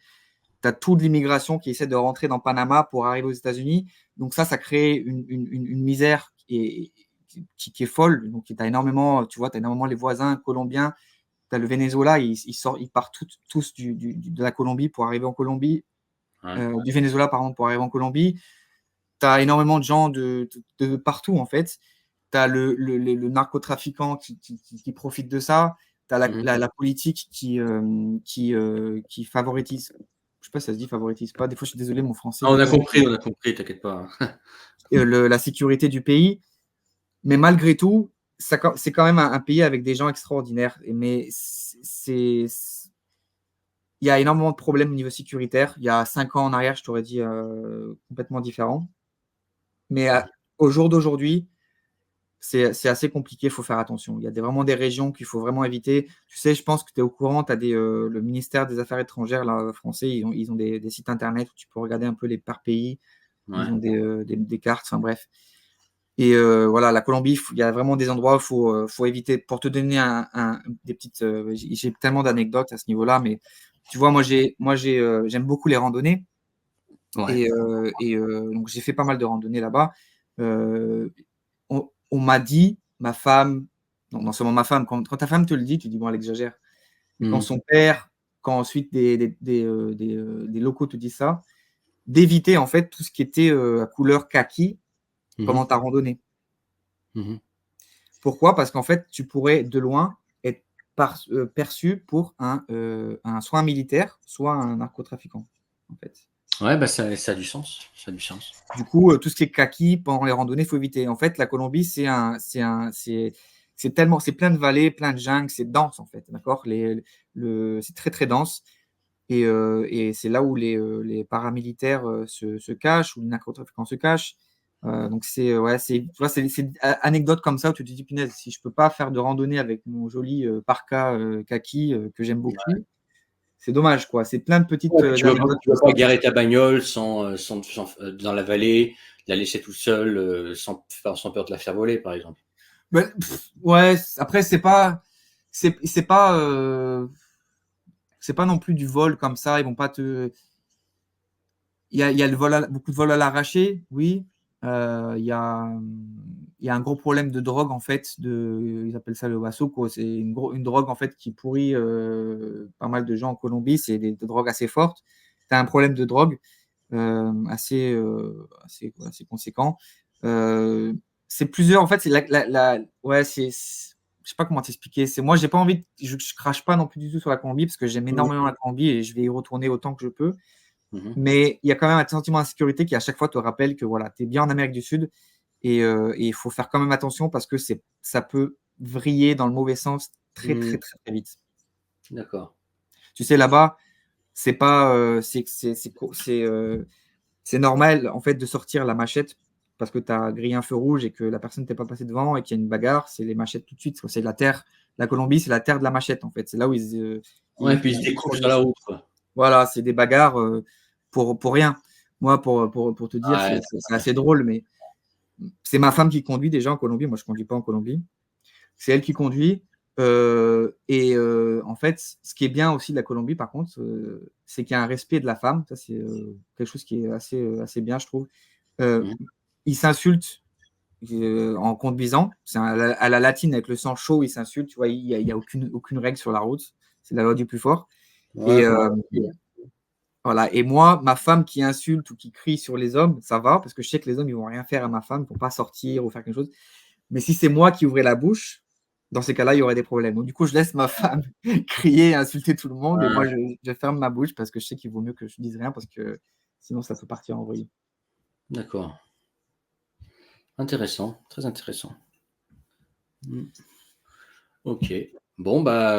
Tu as toute l'immigration qui essaie de rentrer dans Panama pour arriver aux États-Unis. Donc, ça crée une misère qui est folle. Donc, tu as énormément, tu vois, tu as énormément les voisins colombiens. Tu as le Venezuela, ils partent tous de la Colombie pour arriver en Colombie Ouais. du Venezuela, par exemple, pour arriver en Colombie. Tu as énormément de gens de partout, en fait. Tu as le narcotrafiquant qui profite de ça. Tu as Mmh. la politique qui favorise. Je sais pas si ça se dit favorise pas. Des fois, je suis désolé, mon français Ah, n'est pas on a compris, t'inquiète pas. la sécurité du pays. Mais malgré tout, c'est quand même un pays avec des gens extraordinaires. Mais il y a énormément de problèmes au niveau sécuritaire. Il y a 5 ans en arrière, je t'aurais dit complètement différent. Mais au jour d'aujourd'hui, c'est assez compliqué, il faut faire attention. Il y a vraiment des régions qu'il faut vraiment éviter. Tu sais, je pense que tu es au courant, tu as le ministère des Affaires étrangères là, français, ils ont des sites internet où tu peux regarder un peu les par pays. Ils Ouais. ont des cartes, enfin bref. Et voilà, la Colombie, il y a vraiment des endroits où il faut éviter. Pour te donner des petites. J'ai tellement d'anecdotes à ce niveau-là, mais tu vois, j'aime beaucoup les randonnées. Ouais. Et donc, j'ai fait pas mal de randonnées là-bas. Euh, on m'a dit, ma femme, non seulement ma femme, quand ta femme te le dit, tu dis, bon, elle exagère. Mais quand Mmh. son père, quand ensuite des locaux te disent ça, d'éviter en fait tout ce qui était à couleur kaki Mmh pendant mh. ta randonnée. Mmh. Pourquoi? Parce qu'en fait, tu pourrais de loin être perçu pour soit un militaire, soit un narcotrafiquant, en fait. Ouais, bah, ça a du sens, ça a du sens. Du coup, tout ce qui est kaki pendant les randonnées, il faut éviter. En fait, la Colombie, c'est plein de vallées, plein de jungles, c'est dense en fait, d'accord. C'est très très dense et c'est là où les paramilitaires se cachent, où les narcotrafiquants se cachent. Donc ouais, tu vois, c'est anecdote comme ça où tu te dis, punaise, si je peux pas faire de randonnée avec mon joli parka kaki que j'aime beaucoup, c'est dommage, quoi. C'est plein de petites Ouais, tu ne anecdotes vas comme pas ça. garer ta bagnole dans la vallée, la laisser toute seule sans peur de la faire voler, par exemple. Ouais, après, c'est pas, c'est pas non plus du vol comme ça. Ils vont pas te. Il y a beaucoup de vols à l'arraché, oui. Il y a un gros problème de drogue, en fait. Ils appellent ça le wasoko. C'est une drogue, en fait, qui pourrit pas mal de gens en Colombie. C'est des drogues assez fortes. Tu as un problème de drogue assez conséquent. Euh, c'est plusieurs, en fait, c'est ouais, je sais pas comment t'expliquer. Moi, j'ai pas envie, je crache pas non plus du tout sur la Colombie parce que j'aime énormément la Colombie et je vais y retourner autant que je peux. Mais il y a quand même un sentiment d'insécurité qui à chaque fois te rappelle que voilà, tu es bien en Amérique du Sud et il faut faire quand même attention parce que ça peut vriller dans le mauvais sens très très Mhm. très, très vite. D'accord. Tu sais, là-bas, c'est pas c'est normal en fait de sortir la machette parce que tu as grillé un feu rouge et que la personne t'est pas passée devant et qu'il y a une bagarre, c'est les machettes tout de suite. C'est la terre. La Colombie, c'est la terre de la machette en fait. C'est là où Ouais, puis ils se découpent sur la produisent. route, quoi. Voilà, c'est des bagarres pour rien. Moi, pour te dire, Ouais, c'est assez drôle, mais c'est ma femme qui conduit déjà en Colombie. Moi, je ne conduis pas en Colombie. C'est elle qui conduit. En fait, ce qui est bien aussi de la Colombie, par contre, c'est qu'il y a un respect de la femme. Ça, c'est quelque chose qui est assez bien, je trouve. Euh, mhm. Ils s'insultent en conduisant. C'est à la latine, avec le sang chaud, ils s'insultent. Tu vois, il n'y a aucune règle sur la route. C'est la loi du plus fort. Ouais, Et, comme voilà. Et moi, ma femme qui insulte ou qui crie sur les hommes, ça va, parce que je sais que les hommes, ils vont rien faire à ma femme, ils vont pas sortir ou faire quelque chose. Mais si c'est moi qui ouvrais la bouche, dans ces cas-là, il y aurait des problèmes. Donc, du coup, je laisse ma femme crier et insulter tout le monde, et moi, ouais, je ferme ma bouche parce que je sais qu'il vaut mieux que je dise rien, parce que sinon, ça peut partir en vrille. d'accord. Intéressant, très intéressant. Mhm. Ok. Bon, bah,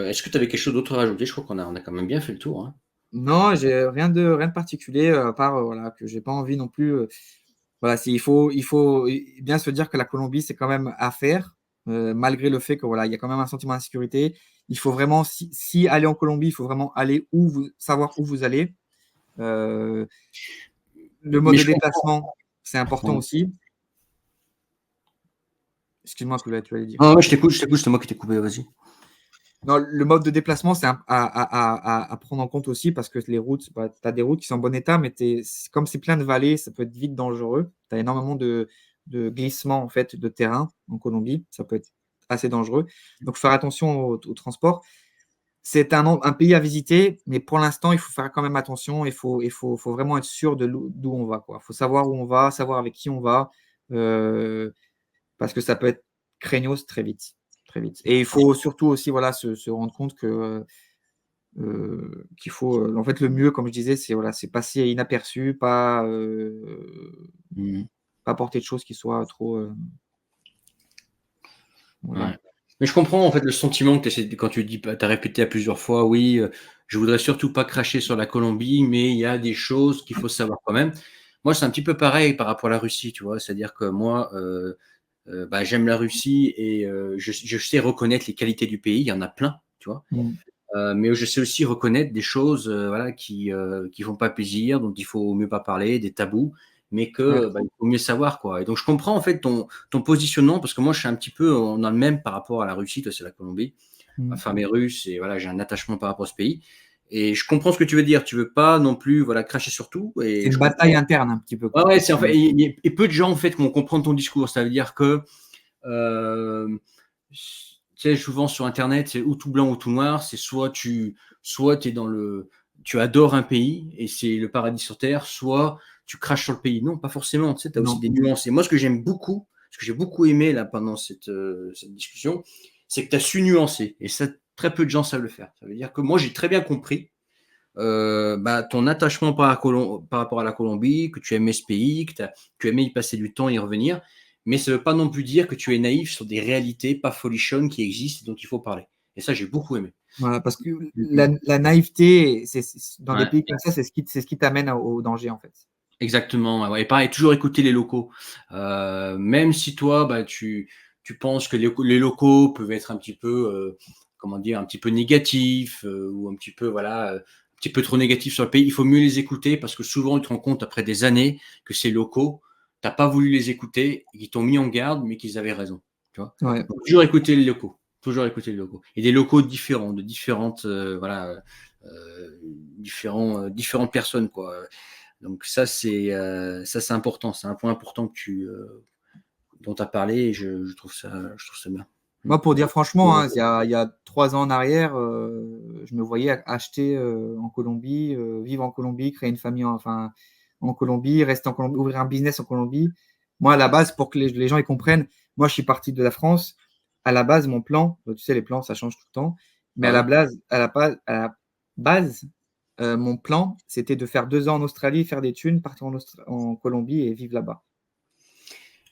est-ce que tu avais quelque chose d'autre à rajouter? Je crois qu'on a quand même bien fait le tour, hein. Non, j'ai rien de particulier, à part voilà, que j'ai pas envie non plus. Voilà, il faut bien se dire que la Colombie, c'est quand même à faire, malgré le fait que voilà, il y a quand même un sentiment d'insécurité. Il faut vraiment, si aller en Colombie, il faut vraiment aller savoir où vous allez. Euh, le mode Mais de je comprends. déplacement, c'est important Ouais. aussi. Excuse-moi, tu allais dire. Ah ouais, je t'écoute, c'est moi qui t'ai coupé, vas-y. Non, le mode de déplacement, c'est à prendre en compte aussi parce que les routes, bah, tu as des routes qui sont en bon état, mais comme c'est plein de vallées, ça peut être vite dangereux. Tu as énormément de glissements en fait, de terrain en Colombie. Ça peut être assez dangereux. Donc, faire attention au transport. C'est un pays à visiter, mais pour l'instant, il faut faire quand même attention. Faut vraiment être sûr d'où on va, quoi. Il faut savoir où on va, savoir avec qui on va, euh, parce que ça peut être craignos très vite. Très vite. Et il faut surtout aussi voilà, se rendre compte qu'il faut. En fait, le mieux, comme je disais, c'est passer inaperçu, Mhm. pas porter de choses qui soient trop. Voilà. Ouais. Mais je comprends en fait le sentiment que quand tu dis, tu as répété à plusieurs fois, oui, je voudrais surtout pas cracher sur la Colombie, mais il y a des choses qu'il faut savoir quand même. Moi, c'est un petit peu pareil par rapport à la Russie, tu vois. C'est-à-dire que moi, bah, j'aime la Russie et je sais reconnaître les qualités du pays. Il y en a plein, tu vois. Mm. Mais je sais aussi reconnaître des choses voilà, qui font pas plaisir, dont il faut mieux pas parler, des tabous, mais Ouais. que bah, il faut mieux savoir, quoi. Et donc je comprends en fait ton positionnement, parce que moi je suis un petit peu, on a le même par rapport à la Russie, toi c'est la Colombie. Ma Mm. femme est russe et voilà, j'ai un attachement par rapport à ce pays. Et je comprends ce que tu veux dire. Tu veux pas non plus voilà, cracher sur tout, C'est et une je bataille comprends. interne un petit peu, Ouais, quoi. ouais, c'est en fait, et peu de gens en fait vont comprendre ton discours. Ça veut dire que euh, tu sais, souvent sur Internet, c'est ou tout blanc ou tout noir. C'est soit tu es dans tu adores un pays et c'est le paradis sur terre, soit tu craches sur le pays. Non, pas forcément. Tu sais, as aussi Non. des nuances. Et moi, ce que j'aime beaucoup, ce que j'ai beaucoup aimé là pendant cette discussion, c'est que tu as su nuancer. Et ça, très peu de gens savent le faire. Ça veut dire que moi, j'ai très bien compris bah, ton attachement par rapport à la Colombie, que tu aimais ce pays, que tu aimais y passer du temps et y revenir. Mais ça ne veut pas non plus dire que tu es naïf sur des réalités pas folichonnes qui existent et dont il faut parler. Et ça, j'ai beaucoup aimé. Voilà, parce que Mhm. la naïveté, dans des Ouais, pays comme ça, c'est ce qui t'amène au danger, en fait. exactement. Ouais. Et pareil, toujours écouter les locaux. Même si toi, bah, tu penses que les locaux peuvent être un petit peu, comment dire, un petit peu négatifs ou un petit peu, voilà, un petit peu trop négatifs sur le pays, il faut mieux les écouter parce que souvent, tu te rends compte après des années que ces locaux, tu n'as pas voulu les écouter, ils t'ont mis en garde, mais qu'ils avaient raison. Tu vois. Ouais. Donc, toujours écouter les locaux. Toujours écouter les locaux. Et des locaux différents, de différentes, voilà, différentes personnes, quoi. Donc ça, c'est important. C'est un point important que dont tu as parlé et je trouve ça bien. Moi, pour dire franchement, hein, il y a 3 ans en arrière, je me voyais acheter en Colombie, vivre en Colombie, créer une famille en Colombie, rester en Colombie, ouvrir un business en Colombie. Moi, à la base, pour que les gens y comprennent, moi, je suis parti de la France. À la base, mon plan, tu sais, les plans, ça change tout le temps. Mais Ah ouais. à la base mon plan, c'était de faire 2 ans en Australie, faire des thunes, partir en Colombie et vivre là-bas.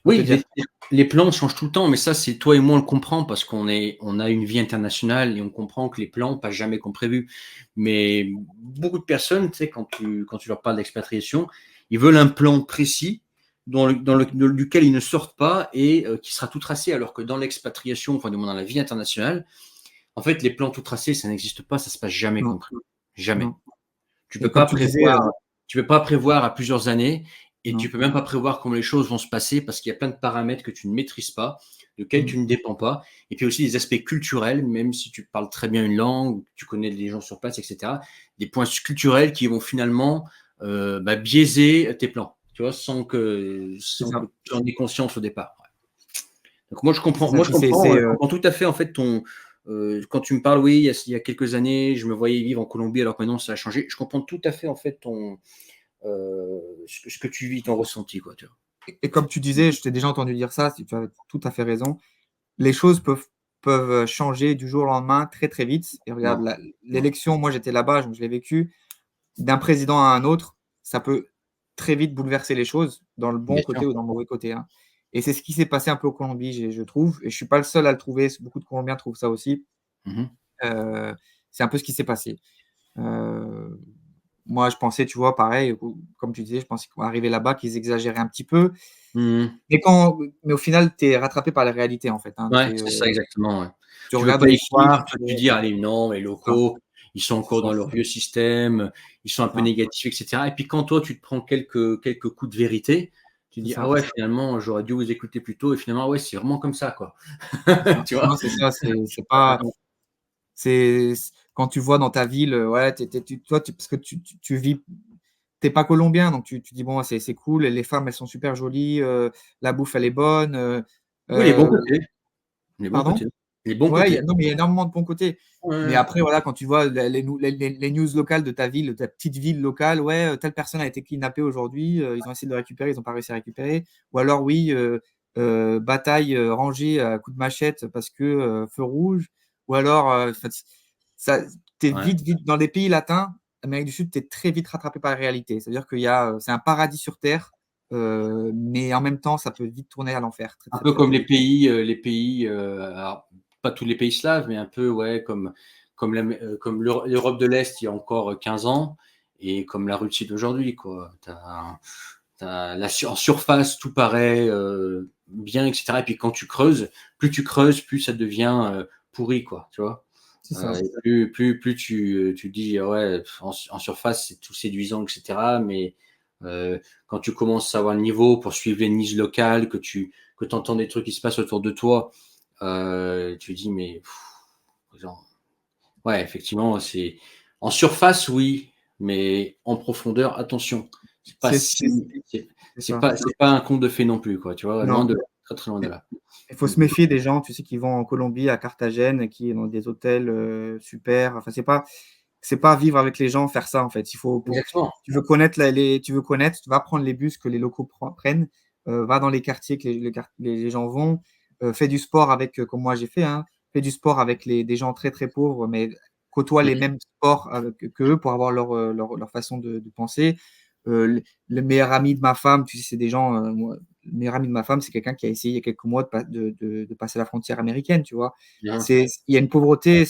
Pour te Oui, dire. les plans changent tout le temps, mais ça, c'est toi et moi, on le comprend parce on a une vie internationale et on comprend que les plans passent jamais comme prévu. Mais beaucoup de personnes, tu sais, quand tu leur parles d'expatriation, ils veulent un plan précis duquel ils ne sortent pas et qui sera tout tracé, alors que dans l'expatriation, enfin, du moins dans la vie internationale, en fait, les plans tout tracés, ça n'existe pas, ça se passe jamais Non, comme prévu. Jamais. non. Tu Et peux comme pas tu disais, prévoir, tu peux pas prévoir à plusieurs années et tu non. peux même pas prévoir comment les choses vont se passer parce qu'il y a plein de paramètres que tu ne maîtrises pas, desquels Mm. tu ne dépends pas. Et puis aussi des aspects culturels, même si tu parles très bien une langue, ou que tu connais les gens sur place, etc. Des points culturels qui vont finalement biaiser tes plans, tu vois, C'est sans que ça. tu en aies conscience au départ. Donc C'est ça. moi Puis je comprends tout à fait en fait quand tu me parles, oui, il y a quelques années, je me voyais vivre en Colombie alors que maintenant ça a changé. Je comprends tout à fait en fait ce que tu vis, ton ressenti, quoi, tu vois. et comme tu disais, je t'ai déjà entendu dire ça, si tu as tout à fait raison. Les choses peuvent changer du jour au lendemain très très vite. Et regarde, Non, non. l'élection, moi j'étais là-bas, donc je l'ai vécu, d'un président à un autre, ça peut très vite bouleverser les choses, dans le bon Bien sûr. côté ou dans le mauvais côté, hein. Et c'est ce qui s'est passé un peu au Colombie, je trouve. Et je ne suis pas le seul à le trouver, beaucoup de Colombiens trouvent ça aussi. Mhm. Euh, c'est un peu ce qui s'est passé. Euh, Moi, je pensais, tu vois, pareil, comme tu disais, je pensais qu'arriver là-bas, qu'ils exagéraient un petit peu. Mhm. Mais au final, tu es rattrapé par la réalité, en fait, hein. Ouais, c'est ça exactement. Ouais. Tu Tu veux regardes pas les y chiffres, croire, toi tu dis, allez, non, les c'est ça, locaux, ils sont c'est encore ça, dans leur vieux système, ils sont un c'est peu ça, négatifs, etc. Et puis quand toi, tu te prends quelques coups de vérité, tu c'est dis, ah ça, ouais, finalement, j'aurais dû vous écouter plus tôt, et finalement, ouais, c'est vraiment comme ça, quoi. c'est ça. Tu vois? Non, c'est ça, c'est pas, quand tu vois dans ta ville, ouais, toi, parce que tu vis, t'es pas colombien, donc tu dis, bon, c'est cool, les femmes, elles sont super jolies, la bouffe, elle est bonne, Oui, les bons euh, côtés. Les bons pardon? côtés. Les bons Ouais, côtés. non, mais il y a énormément de bons côtés. Mais Ouais. après, voilà, quand tu vois les news locales de ta ville, de ta petite ville locale, ouais, telle personne a été kidnappée aujourd'hui, ils ont essayé de le récupérer, ils n'ont pas réussi à récupérer. Ou alors, oui, bataille rangée à coups de machette parce que feu rouge. Ou alors, ça, t'es Ouais. vite dans les pays latins, Amérique du Sud, tu es très vite rattrapé par la réalité. C'est-à-dire c'est un paradis sur Terre, mais en même temps, ça peut vite tourner à l'enfer, très, Un très, peu très, comme très vite. les pays, alors, pas tous les pays slaves, mais un peu, ouais, comme l'Europe de l'Est il y a encore 15 ans, et comme la Russie d'aujourd'hui, quoi. En surface, tout paraît bien, etc. Et puis quand tu creuses, plus ça devient pourri, quoi, tu vois. C'est ça. Et plus tu dis, ah ouais, en surface, c'est tout séduisant, etc. Mais euh, quand tu commences à avoir le niveau pour suivre les niches locales, que tu entends des trucs qui se passent autour de toi, tu dis, mais genre, ouais, effectivement, c'est en surface, oui, mais en profondeur, attention. C'est pas C'est si, c'est- c'est c'est ça. c'est pas un conte de fées non plus, quoi, tu vois, loin Non, de là, très très loin de là. il faut se méfier des gens, tu sais, qui vont en Colombie, à Carthagène, qui est dans des hôtels super. Enfin, c'est pas vivre avec les gens, faire ça en fait. Exactement. Tu veux connaître tu veux connaître, tu vas prendre les bus que les locaux prennent, va dans les quartiers que les gens vont, fais du sport avec, comme moi j'ai fait, hein, fais du sport avec des gens très très pauvres, mais côtoie les mêmes sports que eux pour avoir leur façon de penser. Le meilleur ami de ma femme, tu sais, c'est des gens, le meilleur ami de ma femme, c'est quelqu'un qui a essayé il y a quelques mois de passer la frontière américaine, tu vois. Bien. Il y a une pauvreté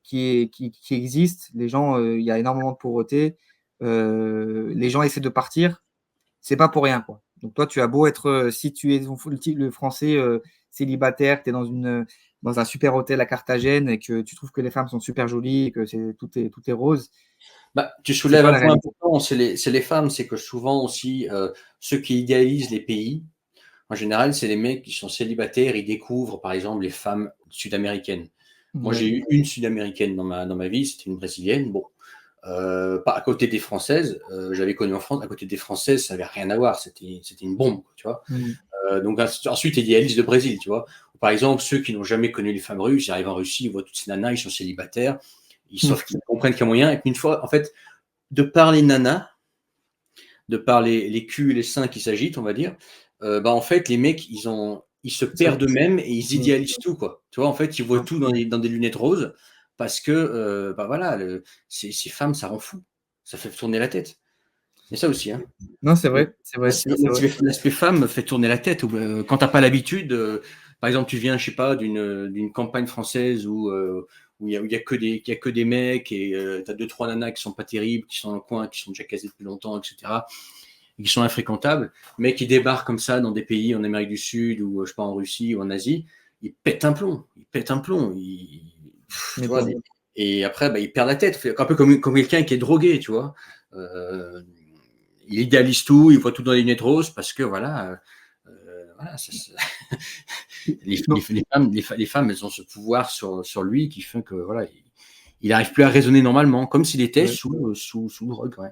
qui existe. Les gens, il y a énormément de pauvreté. Les gens essaient de partir. C'est pas pour rien, quoi. Donc toi, tu as beau être, si tu es le français célibataire, tu es dans un super hôtel à Carthagène et que tu trouves que les femmes sont super jolies et que tout est rose. Bah, tu C'est soulèves pas un la point réalité. important, c'est les femmes, c'est que souvent aussi, ceux qui idéalisent les pays, en général, c'est les mecs qui sont célibataires, ils découvrent par exemple les femmes sud-américaines. Moi, Ouais. j'ai eu une sud-américaine dans ma vie, c'était une brésilienne. Bon, pas à côté des françaises, j'avais connu en France, à côté des françaises, ça avait rien à voir, c'était une bombe, tu vois. Mm. Donc ensuite, ils idéalisent le Brésil, tu vois. Par exemple, ceux qui n'ont jamais connu les femmes russes, ils arrivent en Russie, ils voient toutes ces nanas, ils sont célibataires, sauf qu'ils comprennent qu'il y a moyen. Et puis une fois, en fait, de par les nanas, de par les culs et les seins qui s'agitent, on va dire, bah en fait, les mecs, ils se perdent eux-mêmes et ils Mm. idéalisent tout, quoi. Tu vois, en fait, ils voient tout dans des lunettes roses parce que, bah voilà, ces femmes, ça rend fou. Ça fait tourner la tête. Et ça aussi, hein. Non, c'est vrai, c'est vrai, c'est vrai. L'aspect femme fait tourner la tête. Quand t'as pas l'habitude, par exemple, tu viens, je sais pas, d'une campagne française où il y a que des mecs et t'as deux trois nanas qui sont pas terribles, qui sont dans le coin, qui sont déjà casées depuis longtemps, etc. Et qui sont infréquentables, mais qui débarquent comme ça dans des pays en Amérique du Sud ou je sais pas en Russie ou en Asie, ils pètent un plomb, tu Mais vois. bon. Et après, bah, ils perdent la tête, un peu comme quelqu'un qui est drogué, tu vois. Euh, il idéalise tout, il voit tout dans les lunettes roses parce que voilà Non, les femmes, elles ont ce pouvoir sur lui qui fait que voilà, il n'arrive plus à raisonner normalement, comme s'il était ouais. sous drogue. Ouais.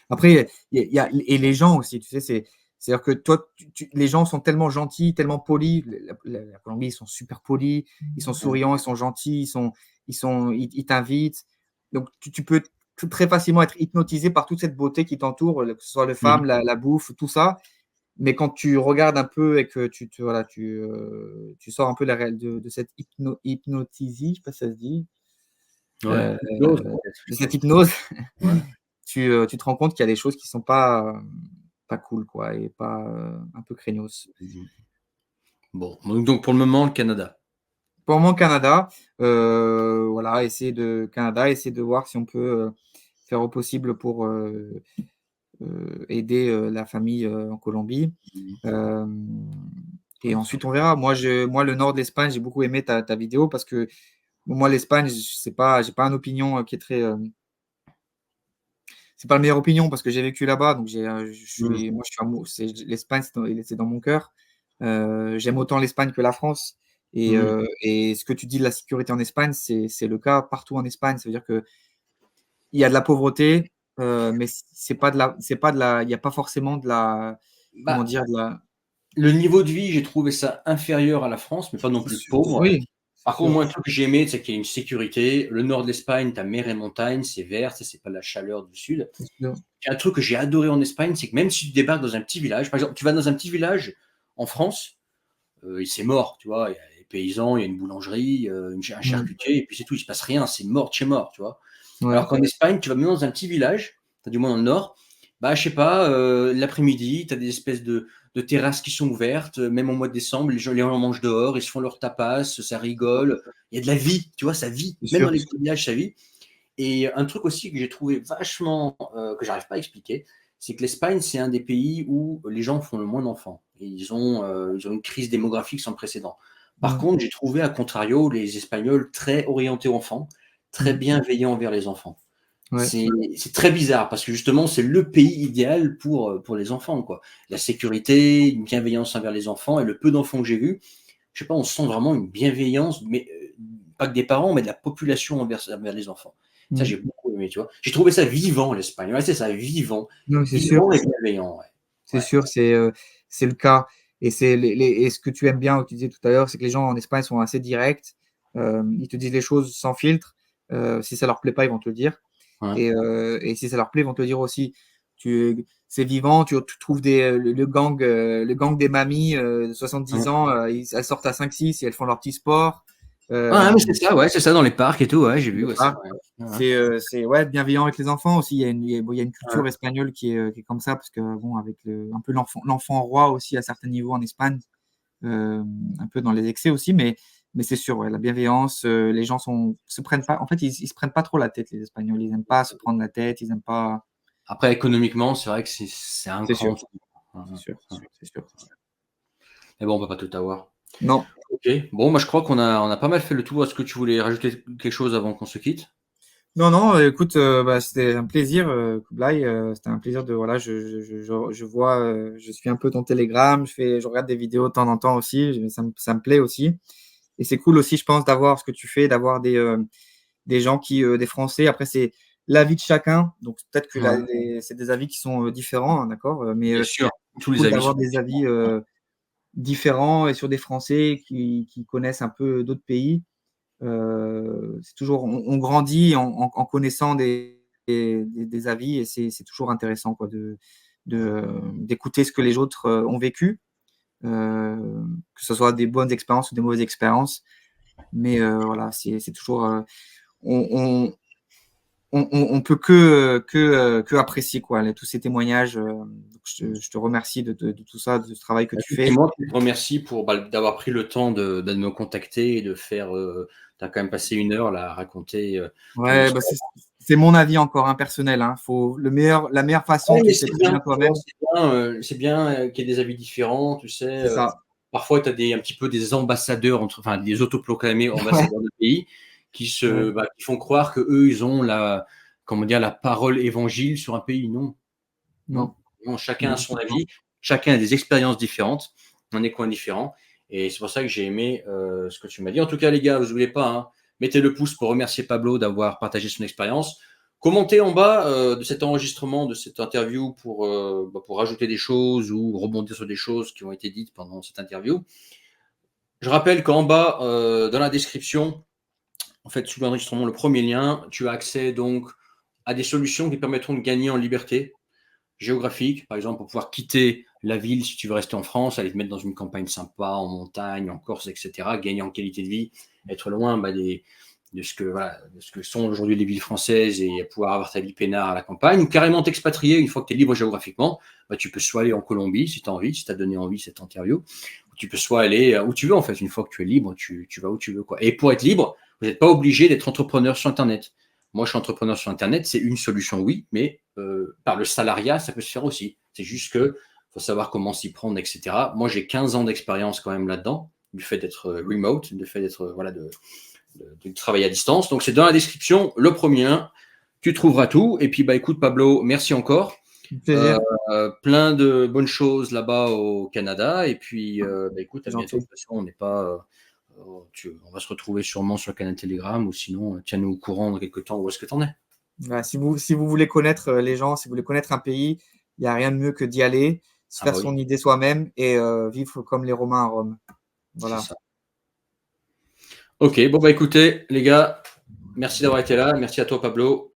Après, et les gens aussi, tu sais, c'est-à-dire que toi, les gens sont tellement gentils, tellement polis. La Colombie, ils sont super polis, ils sont souriants, ils sont gentils, ils t'invitent. Donc, tu peux très facilement être hypnotisé par toute cette beauté qui t'entoure, que ce soit les Mhm. femmes, la bouffe, tout ça. Mais quand tu regardes un peu et que voilà, tu sors un peu de cette hypnotisie, je sais pas si ça se dit, Ouais. euh, Hypnose, peut-être, je de sais pas. cette hypnose, Ouais. tu te rends compte qu'il y a des choses qui sont pas cool, quoi, et pas un peu craignos. Mhm. Bon, donc pour le moment, le Canada. Pour moi, Canada, voilà, essayer de voir si on peut faire au possible pour aider la famille en Colombie. Mhm. Euh, et Ouais, ensuite, on verra. Moi, le nord de l'Espagne, j'ai beaucoup aimé ta vidéo parce que bon, moi, l'Espagne, j'ai pas une opinion qui est très. C'est pas la meilleure opinion parce que j'ai vécu là-bas, donc Mhm. moi, je suis amoureux. L'Espagne, c'est dans mon cœur. J'aime autant l'Espagne que la France. Mhm. Et ce que tu dis de la sécurité en Espagne, c'est le cas partout en Espagne. Ça veut dire que il y a de la pauvreté, mais il n'y a pas forcément de la, comment Bah, dire, de la. le niveau de vie, j'ai trouvé ça inférieur à la France, mais pas non C'est plus sûr. pauvre. Oui, c'est Par contre, sûr. moi, un truc que j'ai aimé, c'est qu'il y a une sécurité. Le nord de l'Espagne, tu as mer et montagne, c'est vert, c'est pas la chaleur du sud. C'est sûr. Et un truc que j'ai adoré en Espagne, c'est que même si tu débarques dans un petit village, par exemple, tu vas dans un petit village en France, c'est mort, tu vois. Il y a les paysans, il y a une boulangerie, un Mm. charcutier, et puis c'est tout, il se passe rien, c'est mort de chez mort, tu vois. Alors Ouais. qu'en Espagne, tu vas même dans un petit village, tu as du moins dans le nord, bah, je sais pas, l'après-midi, tu as des espèces de terrasses qui sont ouvertes, même au mois de décembre, les gens mangent dehors, ils se font leur tapas, ça rigole. Il y a de la vie, tu vois, ça vit. C'est Même dans sûr. les petits villages, ça vit. Et un truc aussi que j'ai trouvé vachement, que j'arrive pas à expliquer, c'est que l'Espagne, c'est un des pays où les gens font le moins d'enfants. Et ils ont une crise démographique sans précédent. Par Mm. contre, j'ai trouvé, à contrario, les Espagnols très orientés enfants, très Mm. bienveillants envers les enfants. Ouais. C'est très bizarre parce que justement, c'est le pays idéal pour les enfants, quoi. La sécurité, une bienveillance envers les enfants et le peu d'enfants que j'ai vus, je sais pas, on sent vraiment une bienveillance, mais pas que des parents, mais de la population envers les enfants. Ça, Mm. j'ai beaucoup aimé, tu vois. J'ai trouvé ça vivant, l'Espagne. Ouais, c'est ça, vivant. Non, c'est sûr. Vivant et bienveillant, ouais. C'est Ouais. sûr, c'est le cas. Et et ce que tu aimes bien, tu disais tout à l'heure, c'est que les gens en Espagne sont assez directs. Ils te disent les choses sans filtre. Si ça leur plaît pas, ils vont te le dire. Ouais. Et si ça leur plaît, ils vont te le dire aussi. C'est vivant, tu trouves le gang des mamies de 70 Ouais. ans, elles sortent à 5-6 et elles font leur petit sport. Ah, Euh, mais c'est ça, ouais, c'est ça dans les parcs et tout, ouais, j'ai vu, ouais, ça. ah, Ouais. Ouais. c'est ouais, bienveillant avec les enfants aussi. Bon, il y a une Ouais. culture espagnole qui est comme ça, parce que bon, avec un peu l'enfant roi aussi à certains niveaux en Espagne, un peu dans les excès aussi, mais c'est sûr, ouais, la bienveillance, les gens se prennent pas, en fait, ils se prennent pas trop la tête, les Espagnols. Ils n'aiment pas se prendre la tête, ils n'aiment pas. Après, économiquement, c'est vrai que c'est un C'est sûr, cran. Ouais, c'est sûr, ouais. c'est sûr. Mais bon, on peut pas tout avoir. Non. Ok. Bon, moi je crois on a pas mal fait le tour. Est-ce que tu voulais rajouter quelque chose avant qu'on se quitte? Non, non, écoute, bah, c'était un plaisir, Kublai, c'était un plaisir de, voilà, je vois, je suis un peu ton Telegram, je regarde des vidéos de temps en temps aussi, ça me plaît aussi. Et c'est cool aussi, je pense, d'avoir ce que tu fais, d'avoir des gens des Français. Après, c'est l'avis de chacun, donc peut-être que Ouais. c'est des avis qui sont différents, hein, d'accord, mais Bien sûr, tous les cool avis sont d'avoir des avis différents et sur des Français qui connaissent un peu d'autres pays. C'est toujours, on grandit en connaissant des avis et c'est toujours intéressant quoi, d'écouter ce que les autres ont vécu, que ce soit des bonnes expériences ou des mauvaises expériences. Mais voilà, c'est toujours, on, on peut que apprécier quoi, tous ces témoignages. Donc je te remercie de tout ça, de ce travail que tu C'est fais. moi qui te remercie pour d'avoir pris le temps de me contacter et de faire. Tu as quand même passé 1 heure là, à raconter ton Ouais, bah histoire. c'est mon avis encore hein, personnel. Hein. La meilleure façon, Ouais, tu mais le sais c'est très bien, bien tu vois, toi-même, c'est bien qu'il y ait des avis différents, tu sais. c'est ça. Parfois, tu as un petit peu des ambassadeurs, enfin des autoproclamés Ouais, ambassadeurs de pays ouais, qui font croire que eux, ils ont comment dire, la parole évangile sur un pays. Non, non, non, non, chacun a son effectivement. avis, chacun a des expériences différentes, dans des coins différents. Et c'est pour ça que j'ai aimé ce que tu m'as dit. En tout cas, les gars, vous n'oubliez pas, hein, mettez le pouce pour remercier Pablo d'avoir partagé son expérience. Commentez en bas de cet enregistrement, de cette interview pour rajouter des choses ou rebondir sur des choses qui ont été dites pendant cette interview. Je rappelle qu'en bas, dans la description, en fait, sous l'enregistrement, le premier lien, tu as accès donc à des solutions qui permettront de gagner en liberté géographique, par exemple, pour pouvoir quitter la ville si tu veux rester en France, aller te mettre dans une campagne sympa, en montagne, en Corse, etc., gagner en qualité de vie, être loin de ce que sont aujourd'hui les villes françaises et pouvoir avoir ta vie peinard à la campagne, ou carrément t'expatrier une fois que tu es libre géographiquement. Tu peux soit aller en Colombie si tu as envie, si tu as donné envie cette interview, ou tu peux soit aller où tu veux en fait. Une fois que tu es libre, tu vas où tu veux. Quoi. Et pour être libre, vous n'êtes pas obligé d'être entrepreneur sur Internet. Moi, je suis entrepreneur sur Internet, c'est une solution, oui, mais par le salariat, ça peut se faire aussi. C'est juste que faut savoir comment s'y prendre, etc. Moi, j'ai 15 ans d'expérience quand même là-dedans, du fait d'être remote, du fait d'être de travailler à distance. Donc, c'est dans la description, le premier lien, tu trouveras tout. Et puis, bah, écoute, Pablo, merci encore. Euh, Plaisir, Plein de bonnes choses là-bas au Canada. Et puis, bah, écoute, c'est à bientôt. De gentil. toute façon, on n'est pas. On va se retrouver sûrement sur le canal Telegram ou sinon, tiens-nous au courant dans quelques temps où est-ce que tu en es. Voilà, si vous voulez connaître les gens, si vous voulez connaître un pays, il n'y a rien de mieux que d'y aller, se Ah faire bah oui, son idée soi-même et vivre comme les Romains à Rome. c'est Voilà. ça. Ok, bon bah écoutez, les gars, merci d'avoir été là. Merci à toi, Pablo.